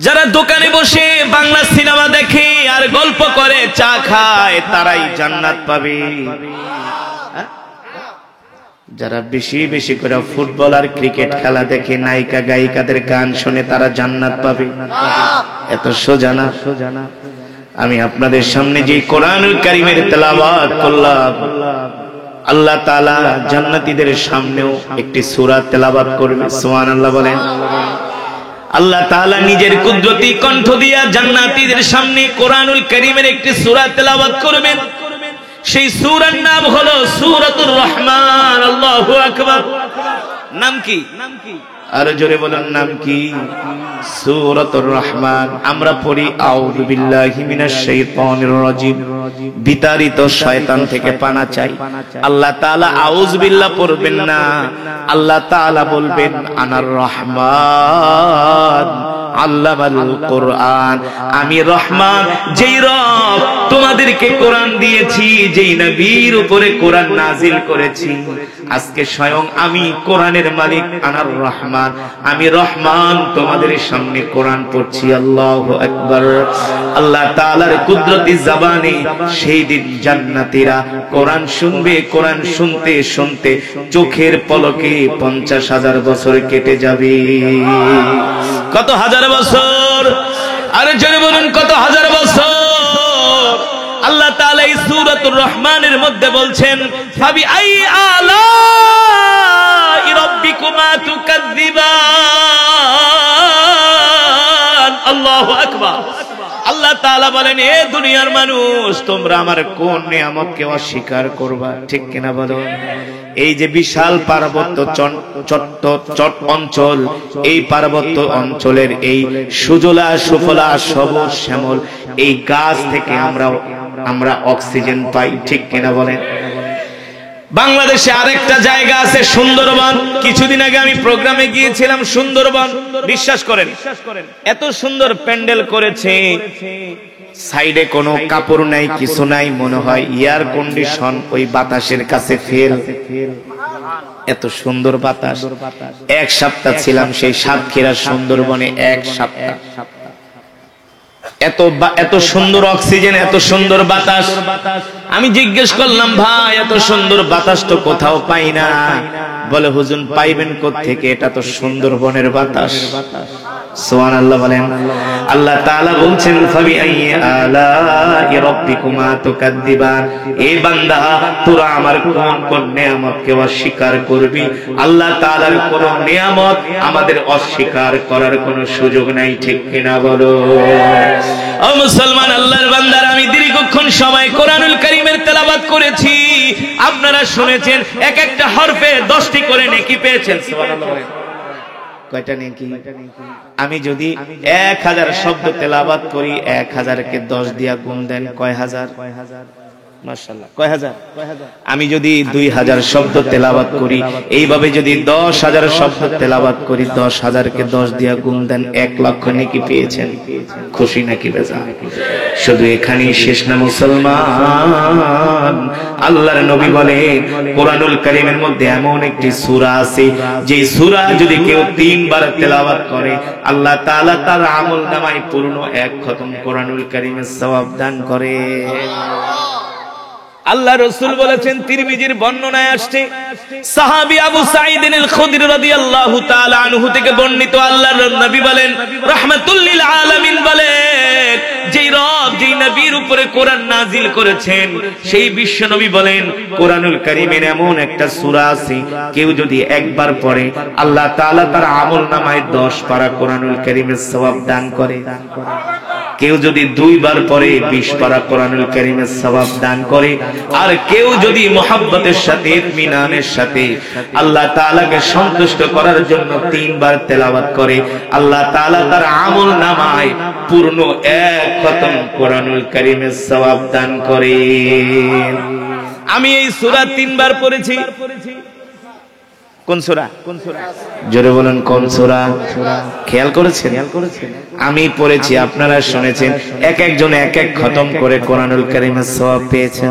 যারা দোকানে বসে বাংলা সিনেমা দেখে আর গল্প করে চা খায়, তারাই জান্নাত পাবে। যারা বেশি বেশি করে ফুটবল আর ক্রিকেট খেলা দেখে, নায়িকা গায়িকাদের গান শুনে, তারা জান্নাত পাবে। এত সোজা না। আমি আপনাদের সামনে যে কোরআনুল কারীমের তেলাওয়াত করলাম, আল্লাহ তাআলা জান্নাতীদের সামনেও একটি সূরা তেলাওয়াত করবে। সুবহানাল্লাহ বলেন। আল্লাহ তাআলা নিজের কুদরতি কণ্ঠ দিয়া জান্নাতীদের সামনে কোরআনুল কারীমের একটি সূরা তেলাওয়াত করবেন। সেই সূরার নাম হলো সূরাতুর রহমান। আল্লাহু আকবার। নাম কি? আর জোরে বলেন, নাম কি? সূরাতুর রহমান। আমরা পড়ি আউযু বিল্লাহি মিনাশ শাইতানির রাজিম, বিতাড়িত শয়তান থেকে পানা চাই। আল্লাহ তাআলা আউযু বিল্লাহ পড়বেন না, আল্লাহ তাআলা বলবেন আনার রহমান আল্লামাল কোরআন। আমি রহমান, যেই রব তোমাদেরকে কোরআন দিয়েছি, যেই নবীর উপরে কোরআন নাজিল করেছি, আজকে স্বয়ং আমি কোরআনের মালিক, আনার রহমান, আমি রহমান তোমাদের সামনে কোরআন পড়ছি। আল্লাহু আকবার। আল্লাহ তাআলার কুদরতি জবানে সেই দিন জান্নাতীরা কোরআন শুনবে। কোরআন শুনতে শুনতে চোখের পলকে 50,000 বছর কেটে যাবে। কত হাজার বছর? আরে জোরে বলুন, কত হাজার বছর? আল্লাহ তাআলা এই সূরাতুর রহমানের মধ্যে বলছেন, ফাবি আই আলাই রাব্বিকুমা তুকাযযিবান। আল্লাহু আকবার। আল্লাহ তাআলা বলেন, এ দুনিয়ার মানুষ, তোমরা আমার কোন নিয়ামতকে অস্বীকার করবা, ঠিক কিনা বলো? এই যে বিশাল পার্বত্য চট অঞ্চল, এই পার্বত্য অঞ্চলের এই সুজলা সুফলা সবুজ শ্যামল এই গাছ থেকে আমরা অক্সিজেন পাই, ঠিক কিনা বলেন? বাংলাদেশে আরেকটা জায়গা আছে সুন্দরবন। কিছুদিন আগে আমি প্রোগ্রামে গিয়েছিলাম সুন্দরবন। বিশ্বাস করেন, এত সুন্দর প্যান্ডেল করেছে, সাইডে কোনো কাপড় নাই, কিছু নাই, মনে হয় এয়ার কন্ডিশন ওই বাতাসের কাছে ফেল। এত সুন্দর বাতাস। এক সপ্তাহ ছিলাম সেই সাতক্ষীরা সুন্দরবনে, এক সপ্তাহ। এত সুন্দর অক্সিজেন, এত সুন্দর বাতাস। আমি জিজ্ঞেস করলাম, ভাই এত সুন্দর বাতাস তো কোথাও পাই না। বলে, হুজুর পাইবেন কোত্থেকে? এটা তো সুন্দরবনের বাতাস। সুবহানাল্লাহ বলেন। আল্লাহ তাআলা বলছেন ফাবি আইয়ি আলাই রাব্বিকুমা তুকাদ্দিবান, এই বান্দা তোরা আমার কোন নিয়ামতকে অস্বীকার করবি? আল্লাহ তাআলার কোন নিয়ামত আমাদের অস্বীকার করার কোনো সুযোগ নাই, ঠিক কিনা বলো? ও মুসলমান আল্লাহর বান্দারা, আমি দীর্ঘক্ষণ সময় কোরআনুল কারীমের তেলাওয়াত করেছি, আপনারা শুনেছেন এক একটা হরফে 10টি করে নেকি পেয়েছেন। সুবহানাল্লাহ। কয়টা নেকি? আমি যদি 1000 শব্দ তেলাওয়াত করি, 1000 কে 10 দিয়া গুণ দেন কয় হাজার? মাশাআল্লাহ, কয় হাজার? আমি যদি 2000 শব্দ তেলাওয়াত করি, এইভাবে যদি 10000 শব্দ তেলাওয়াত করি, 10000 কে 10 দিয়া গুণ দেন 1 লক্ষ নেকি পেয়েছেন। খুশি নাকি বেজার? শুধু এখানেই শেষ না মুসলমান। আল্লাহর নবী বলে কোরআনুল কারীমের মধ্যে এমন একটি সূরা আছে, যে সূরা যদি কেউ 3 বার তেলাওয়াত করে, আল্লাহ তাআলা তার আমলনামায় পূর্ণ 1 খতম কোরআনুল কারীমের সওয়াব দান করে। আল্লাহ রাসূল বলেছেন, তিরমিজির বর্ণনায় আসছে, সাহাবী আবু সাঈদ আল খুদরি রাদিয়াল্লাহু তাআলা আনহু থেকে বর্ণিত, আল্লাহর নবী বলেন রাহমাতুল লিল আলামিন বলেন, যেই রব যেই নবীর উপরে কোরআন নাজিল করেছেন, সেই বিশ্ব নবী বলেন কোরআনুল কারীমের এমন একটা সূরা আছে, কেউ যদি একবার পড়ে আল্লাহ তাআলা তার আমলনামায় 10 পারা কোরআনুল কারীমের সওয়াব দান করে। কেউ যদি 2 বার পড়ে 20 পারা কোরআনুল কারীমের সওয়াব দান করে। আর কেউ যদি মুহাব্বতের সাথে ইতমিনানের সাথে আল্লাহ তাআলাকে সন্তুষ্ট করার জন্য 3 বার তেলাওয়াত করে, আল্লাহ তাআলা তার আমলনামায় পূর্ণ 1 খতম কোরআনুল কারীমের সওয়াব দান করে। আমি এই সূরা 3 বার পড়েছি। কোন সূরা? জোরে বলেন, কোন সূরা? খেয়াল করেছেন? আমি পড়েছি, আপনারা শুনেছেন, এক একজন এক এক খতম করে কোরআনুল কারীমের সওয়াব পেয়েছেন।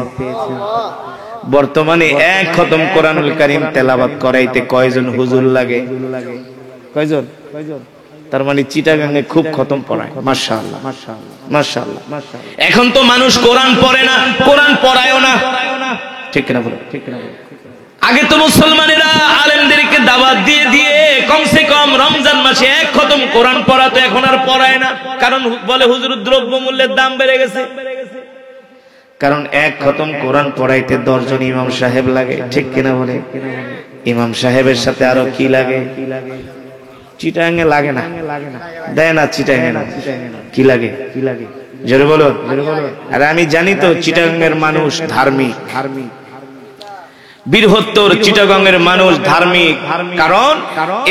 বর্তমানে 1 খতম কোরআনুল কারীম তেলাওয়াত করাইতে কয়জন হুজুর লাগে? কয়জন? তার মানে চিটাগাঙ্গে খুব খতম পড়ায়। মাশাআল্লাহ, মাশাআল্লাহ। এখন তো মানুষ কোরআন পড়ে না, কোরআন পড়ায়ও না, ঠিক কিনা বলো? ঠিক কিনা বলো? আগে তো মুসলমানেরা আলেমদেরকে দাওয়াত দিয়ে দিয়ে কমসে কম রমজান মাসে 1 খতম কোরআন পড়াতো, এখন আর পড়ায় না। কারণ বলে হুজুর দ্রব্য মূল্যের দাম বেড়ে গেছে। কারণ 1 খতম কোরআন পড়াইতে 10 জন ইমাম সাহেব লাগে, ঠিক কিনা বলে? ইমাম সাহেবের সাথে আরো কি লাগে? চিটাঙ্গে লাগে না, দেয় না চিটাঙ্গে না, কি লাগে? জোরে বলো। আরে আমি জানি তো চিটাঙ্গের মানুষ ধার্মিক, বৃহত্তর চিটাগংয়ের মানুষ ধার্মিক। কারণ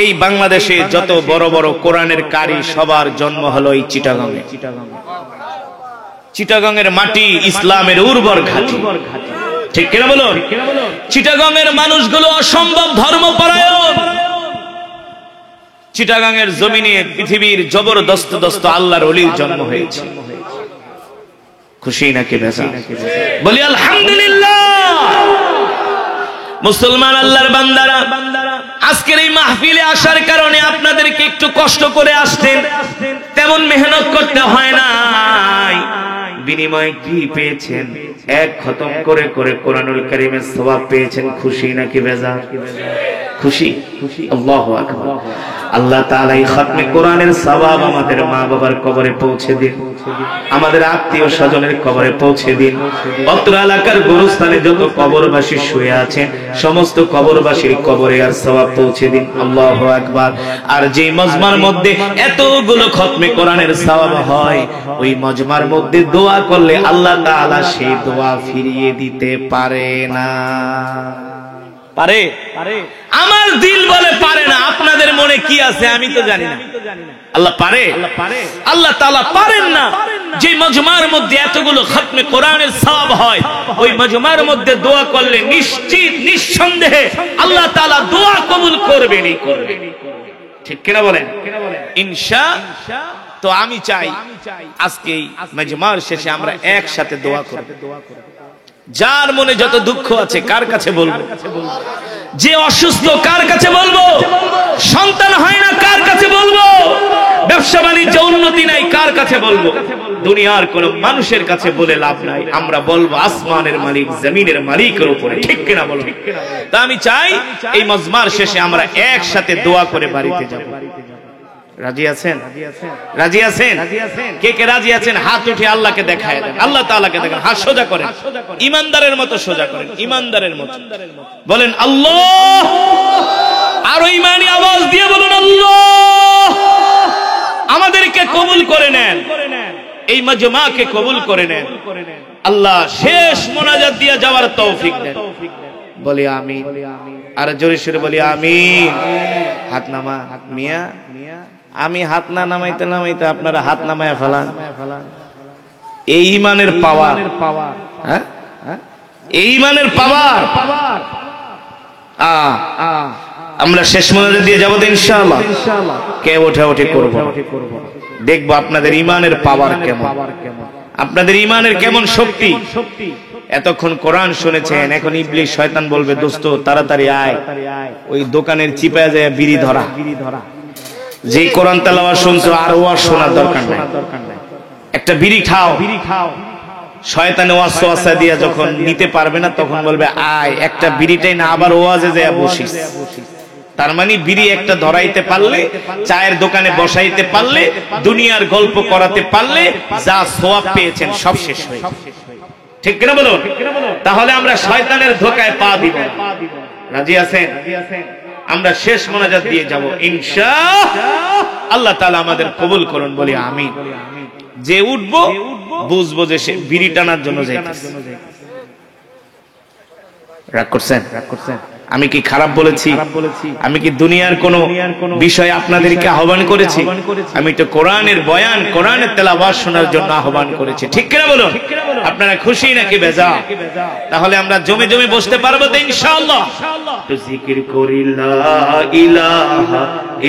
এই বাংলাদেশে যত বড় বড় কোরআনের কারি সবার জন্ম হলো এই চিটাগংয়ে। চিটাগংয়ের মাটি ইসলামের উর্বর ঘাঁটি, ঠিক কিনা বলুন? চিটাগংয়ের মানুষগুলো অসম্ভব ধর্মপরায়ণ। চিটাগংয়ের জমিনে পৃথিবীর জবরদস্ত আল্লাহর ওলির জন্ম হয়েছে। খুশি নাকি বেজার? বলি আলহামদুলিল্লাহ। মুসলমান আল্লাহর বান্দারা, আজকের এই মাহফিলে আসার কারণে আপনাদেরকে একটু কষ্ট করে আসতেন, তেমন মেহনত করতে হয় নাই। বিনিময়ে কি পেয়েছেন? 1 খতম করে করে কোরআনুল কারীমের সওয়াব পেয়েছেন। খুশি নাকি বেজার? খুশি। আল্লাহু আকবার। আল্লাহ তাআলা এই খতমে কোরআনের সওয়াব আমাদের মা বাবার কবরে পৌঁছে দিন, আমাদের আত্মীয় স্বজনের কবরে পৌঁছে দিন। অত্র এলাকার গোরস্থানে যত কবরবাসী শুয়ে আছেন, সমস্ত কবরবাসীর কবরে আর সওয়াব পৌঁছে দিন। আল্লাহু আকবার। আর যে মজমার মধ্যে এতগুলো খতমে কোরআনের সওয়াব হয়, ওই মজমার মধ্যে দোয়া করলে আল্লাহ তাআলা সেই দোয়া ফিরিয়ে দিতে পারে না। পারে? আমার দিল বলে পারে না। আপনাদের মনে কি আছে আমি তো জানি না। আল্লাহ পারে? আল্লাহ তাআলা পারেন না। যে মজমার মধ্যে এতগুলো খতমে কোরআনের সওয়াব হয়, ওই মজমার মধ্যে দোয়া করলে নিশ্চিত নিঃসন্দেহে আল্লাহ তাআলা দোয়া কবুল করবেনই করবেন, ঠিক কিনা বলেন? ইনশাআল্লাহ। তো আমি চাই আজকে এই মজমার শেষে আমরা একসাথে দোয়া করব। যার মনে যত দুঃখ আছে কার কাছে বলবো? যে অসুস্থ কার কাছে বলবো? সন্তান হয় না কার কাছে বলবো? ব্যবসা বাণিজ্য উন্নতি নাই কার কাছে বলবো? দুনিয়ার কোন মানুষের কাছে বলে লাভ নাই। আমরা বলবো আসমানের মালিক, জমিনের মালিকের উপরে, ঠিক কিনা বলো? তা আমি চাই এই মজমার শেষে আমরা একসাথে দোয়া করে বাড়িতে যাব। রাজি আছেন? রাজি আছেন? কে কে রাজি আছেন হাত উঠে আল্লাহকে দেখায় দেন, আল্লাহ তাআলাকে দেখেন, হাত সোজা করেন, ইমানদারের মতো সোজা করেন, ইমানদারের মতো বলেন আল্লাহ। আরো ইমানি আওয়াজ দিয়ে বলুন আল্লাহ। আমাদেরকে কবুল করে নেন, এই মাজমাকে কবুল করে নেন আল্লাহ। শেষ মোনাজাত দিয়ে যাওয়ার তৌফিক দেন, বলি আমিন। আর জোরে সুরে বলি আমিন। হাত নামা মিয়া, আমি হাত না নামাইতে নামাইতে আপনারা হাত নামায় ফেলান। এই ইমানের পাওয়ার, হ্যাঁ এই ইমানের পাওয়ার। আমরা শেষ মোনাজাত দিয়ে যাবো তো ইনশাআল্লাহ। কে ওঠাউঠি করব, দেখবো আপনাদের ইমানের পাওয়ার কেমন, আপনাদের ইমানের কেমন শক্তি। এতক্ষণ কোরআন শুনেছেন, এখন ইবলিস শয়তান বলবে দোস্ত তাড়াতাড়ি আয়, ওই দোকানের চিপায় যায় বিড়ি ধরা। যে কোরআন তেলাওয়াত শুনছো আর ওয়াজ শোনার দরকার নাই, একটা বিড়ি খাও। শয়তানে ওয়াসওয়াসা দিয়া যখন নিতে পারবে না তখন বলবে আয়, একটা বিড়িটাই না আবার ওয়াজে যায় বসিস। তার মানে বিড়ি একটা ধরাইতে পারলে, চায়ের দোকানে বসাইতে পারলে, দুনিয়ার গল্প করাতে পারলে যা সওয়াব পেয়েছেন সব শেষ হয়ে যাবে। ঠিক কিনা বলুন? তাহলে আমরা শয়তানের ধোঁকায় পা দিব না। রাজি আছেন? আমরা শেষ মোনাজাত দিয়ে যাব ইনশাআল্লাহ। আল্লাহ তাআলা আমাদের কবুল করুন, বলি আমিন। যে উঠবো বুঝবো যে সে বিড়ি টানার জন্য যাইতেছে। রাগ করছেন? আমি কি খারাপ বলেছি? আমি কি দুনিয়ার কোন বিষয়ে আপনাদেরকে আহ্বান করেছি? আমি তো কোরআনের বয়ান, কোরআনের তেলাওয়াত শোনার জন্য আহ্বান করেছি। ঠিক কিনা বলুন? আপনারা খুশি নাকি বেজা? তাহলে আমরা জমে জমে বসতে পারবো তো ইনশাআল্লাহ। তো জিকির করি লা ইলাহা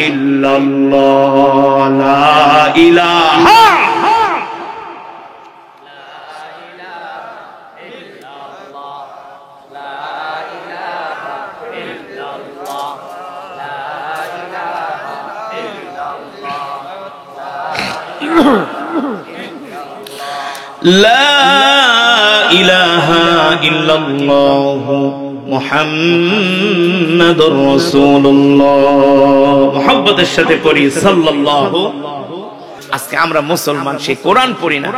ইল্লাল্লাহ, লা ইলাহা লা ইলাহা ইল্লাল্লাহ মুহাম্মাদুর রাসূলুল্লাহ। মুহাব্বতের সাথে পড়ি সাল্লাল্লাহু। আজকে আমরা মুসলমান, সে কোরআন পড়ি না,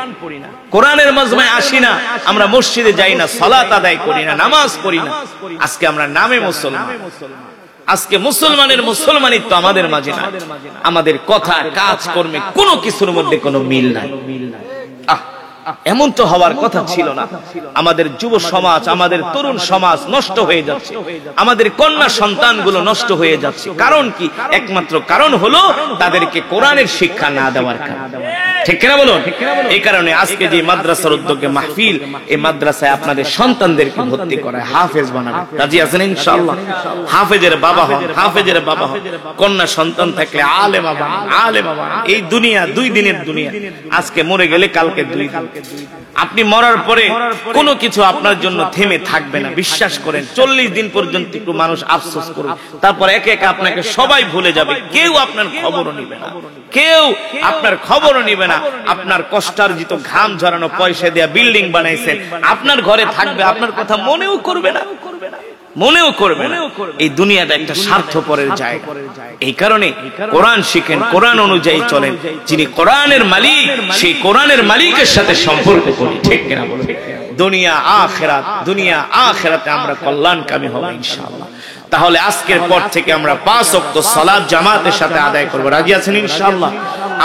কোরআনের মজমায় আসি না, আমরা মসজিদে যাই না, সালাত আদায় করি না, নামাজ পড়ি না। আজকে আমরা নামে মুসলমান। আজকে মুসলমানের মুসলমানিত্ব আমাদের মাঝে না। আমাদের কথা কাজ কর্মে কোনো কিছুর মধ্যে কোনো মিল নাই। এমন তো হওয়ার কথা ছিল না। আমাদের যুব সমাজ, আমাদের তরুণ সমাজ নষ্ট হয়ে যাচ্ছে, আমাদের কন্যা সন্তানগুলো নষ্ট হয়ে যাচ্ছে। কারণ কি? একমাত্র কারণ হলো তাদেরকে কোরআনের শিক্ষা না দেওয়ার কারণে। ঠিক কিনা বলুন? এই কারণে আজকে যে মাদ্রাসার উদ্যোগে মাহফিল, এই মাদ্রাসায় আপনাদের সন্তানদেরকে ভর্তি করায়, হাফেজ বানাবে। রাজি আছেন ইনশাআল্লাহ? হাফেজের বাবা হন, হাফেজের বাবা হন। কন্যা সন্তান থাকলে আলেম বাবা, আলেম বাবা। এই দুনিয়া দুই দিনের দুনিয়া। আজকে মরে গেলে কালকে দুই দিন। আপনি মরার পরে কোনো কিছু আপনার জন্য থেমে থাকবে না, বিশ্বাস করেন। 40 দিন পর্যন্ত একটু মানুষ আফসোস করবে, তারপর একে একে আপনাকে সবাই ভুলে যাবে। কেউ আপনার খবরও নিবে না, কেউ আপনার খবরও নিবে না। আপনার কষ্টার্জিত ঘাম ঝরানো পয়সা দিয়ে বিল্ডিং বানাইছেন, আপনার ঘরে থাকবে, আপনার কথা মনেও করবে না, মনেও করবে না। এই দুনিয়াটা একটা স্বার্থপরের জায়গা। এই কারণে কোরআন শিখেন, কোরআন অনুযায়ী চলেন। যিনি কোরআনের মালিক, সেই কোরআনের মালিকের সাথে সম্পর্ক করি। ঠিক কিনা বলুন? দুনিয়া আখিরাত, দুনিয়া আখিরাতে আমরা কল্যাণকামী হব ইনশাআল্লাহ। তাহলে আজকের পর থেকে আমরা 5 ওয়াক্ত সালাত জামাতের সাথে আদায় করব। রাজি আছেন ইনশাআল্লাহ?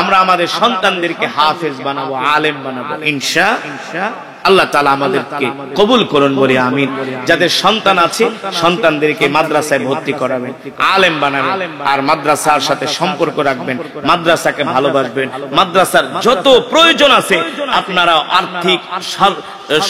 আমরা আমাদের সন্তানদেরকে হাফেজ বানাবো, আলেম বানাবো ইনশাআল্লাহ। আল্লাহ তাআলা আমাদেরকে কবুল করুন, বলি আমিন। যাদের সন্তান আছে সন্তানদেরকে মাদ্রাসায় ভর্তি করাবেন, আলেম বানাবেন, আর মাদ্রাসার সাথে সম্পর্ক রাখবেন, মাদ্রাসাকে ভালোবাসবেন। মাদ্রাসার যত প্রয়োজন আছে আপনারা আর্থিক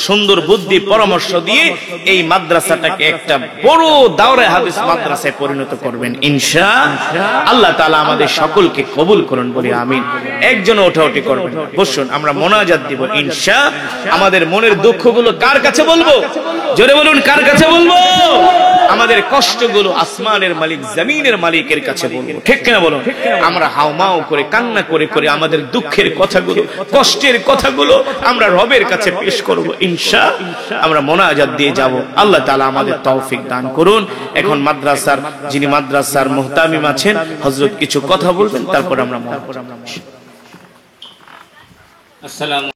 সুন্দর বুদ্ধি পরামর্শ দিয়ে এই মাদ্রাসাটাকে একটা বড় দাওরায়ে হাদিস মাদ্রাসায় পরিণত করবেন ইনশাআল্লাহ। আল্লাহ তাআলা আমাদের সকলকে কবুল করুন, বলি আমিন। একজন ওঠাউঠি করবেন, বসুন, আমরা মোনাজাত দিব ইনশাআল্লাহ। আমাদের মনের দুঃখগুলো কার কাছে বলবো? জোরে বলুন, কার কাছে বলবো? আমাদের কষ্টগুলো আসমানের মালিক জমিনের মালিকের কাছে বলবো, ঠিক কিনা বলো? আমরা হাউমাউ করে কান্না করে করে আমাদের দুঃখের কথাগুলো, কষ্টের কথাগুলো আমরা রবের কাছে পেশ করব। ইনশাআল্লাহ আমরা মোনাজাত দিয়ে যাব। আল্লাহ তাআলা আমাদের তৌফিক দান করুন। এখন মাদ্রাসার যিনি মাদ্রাসার মুহতামিম আছেন হযরত কিছু কথা বলবেন, তারপর আমরা আসসালামু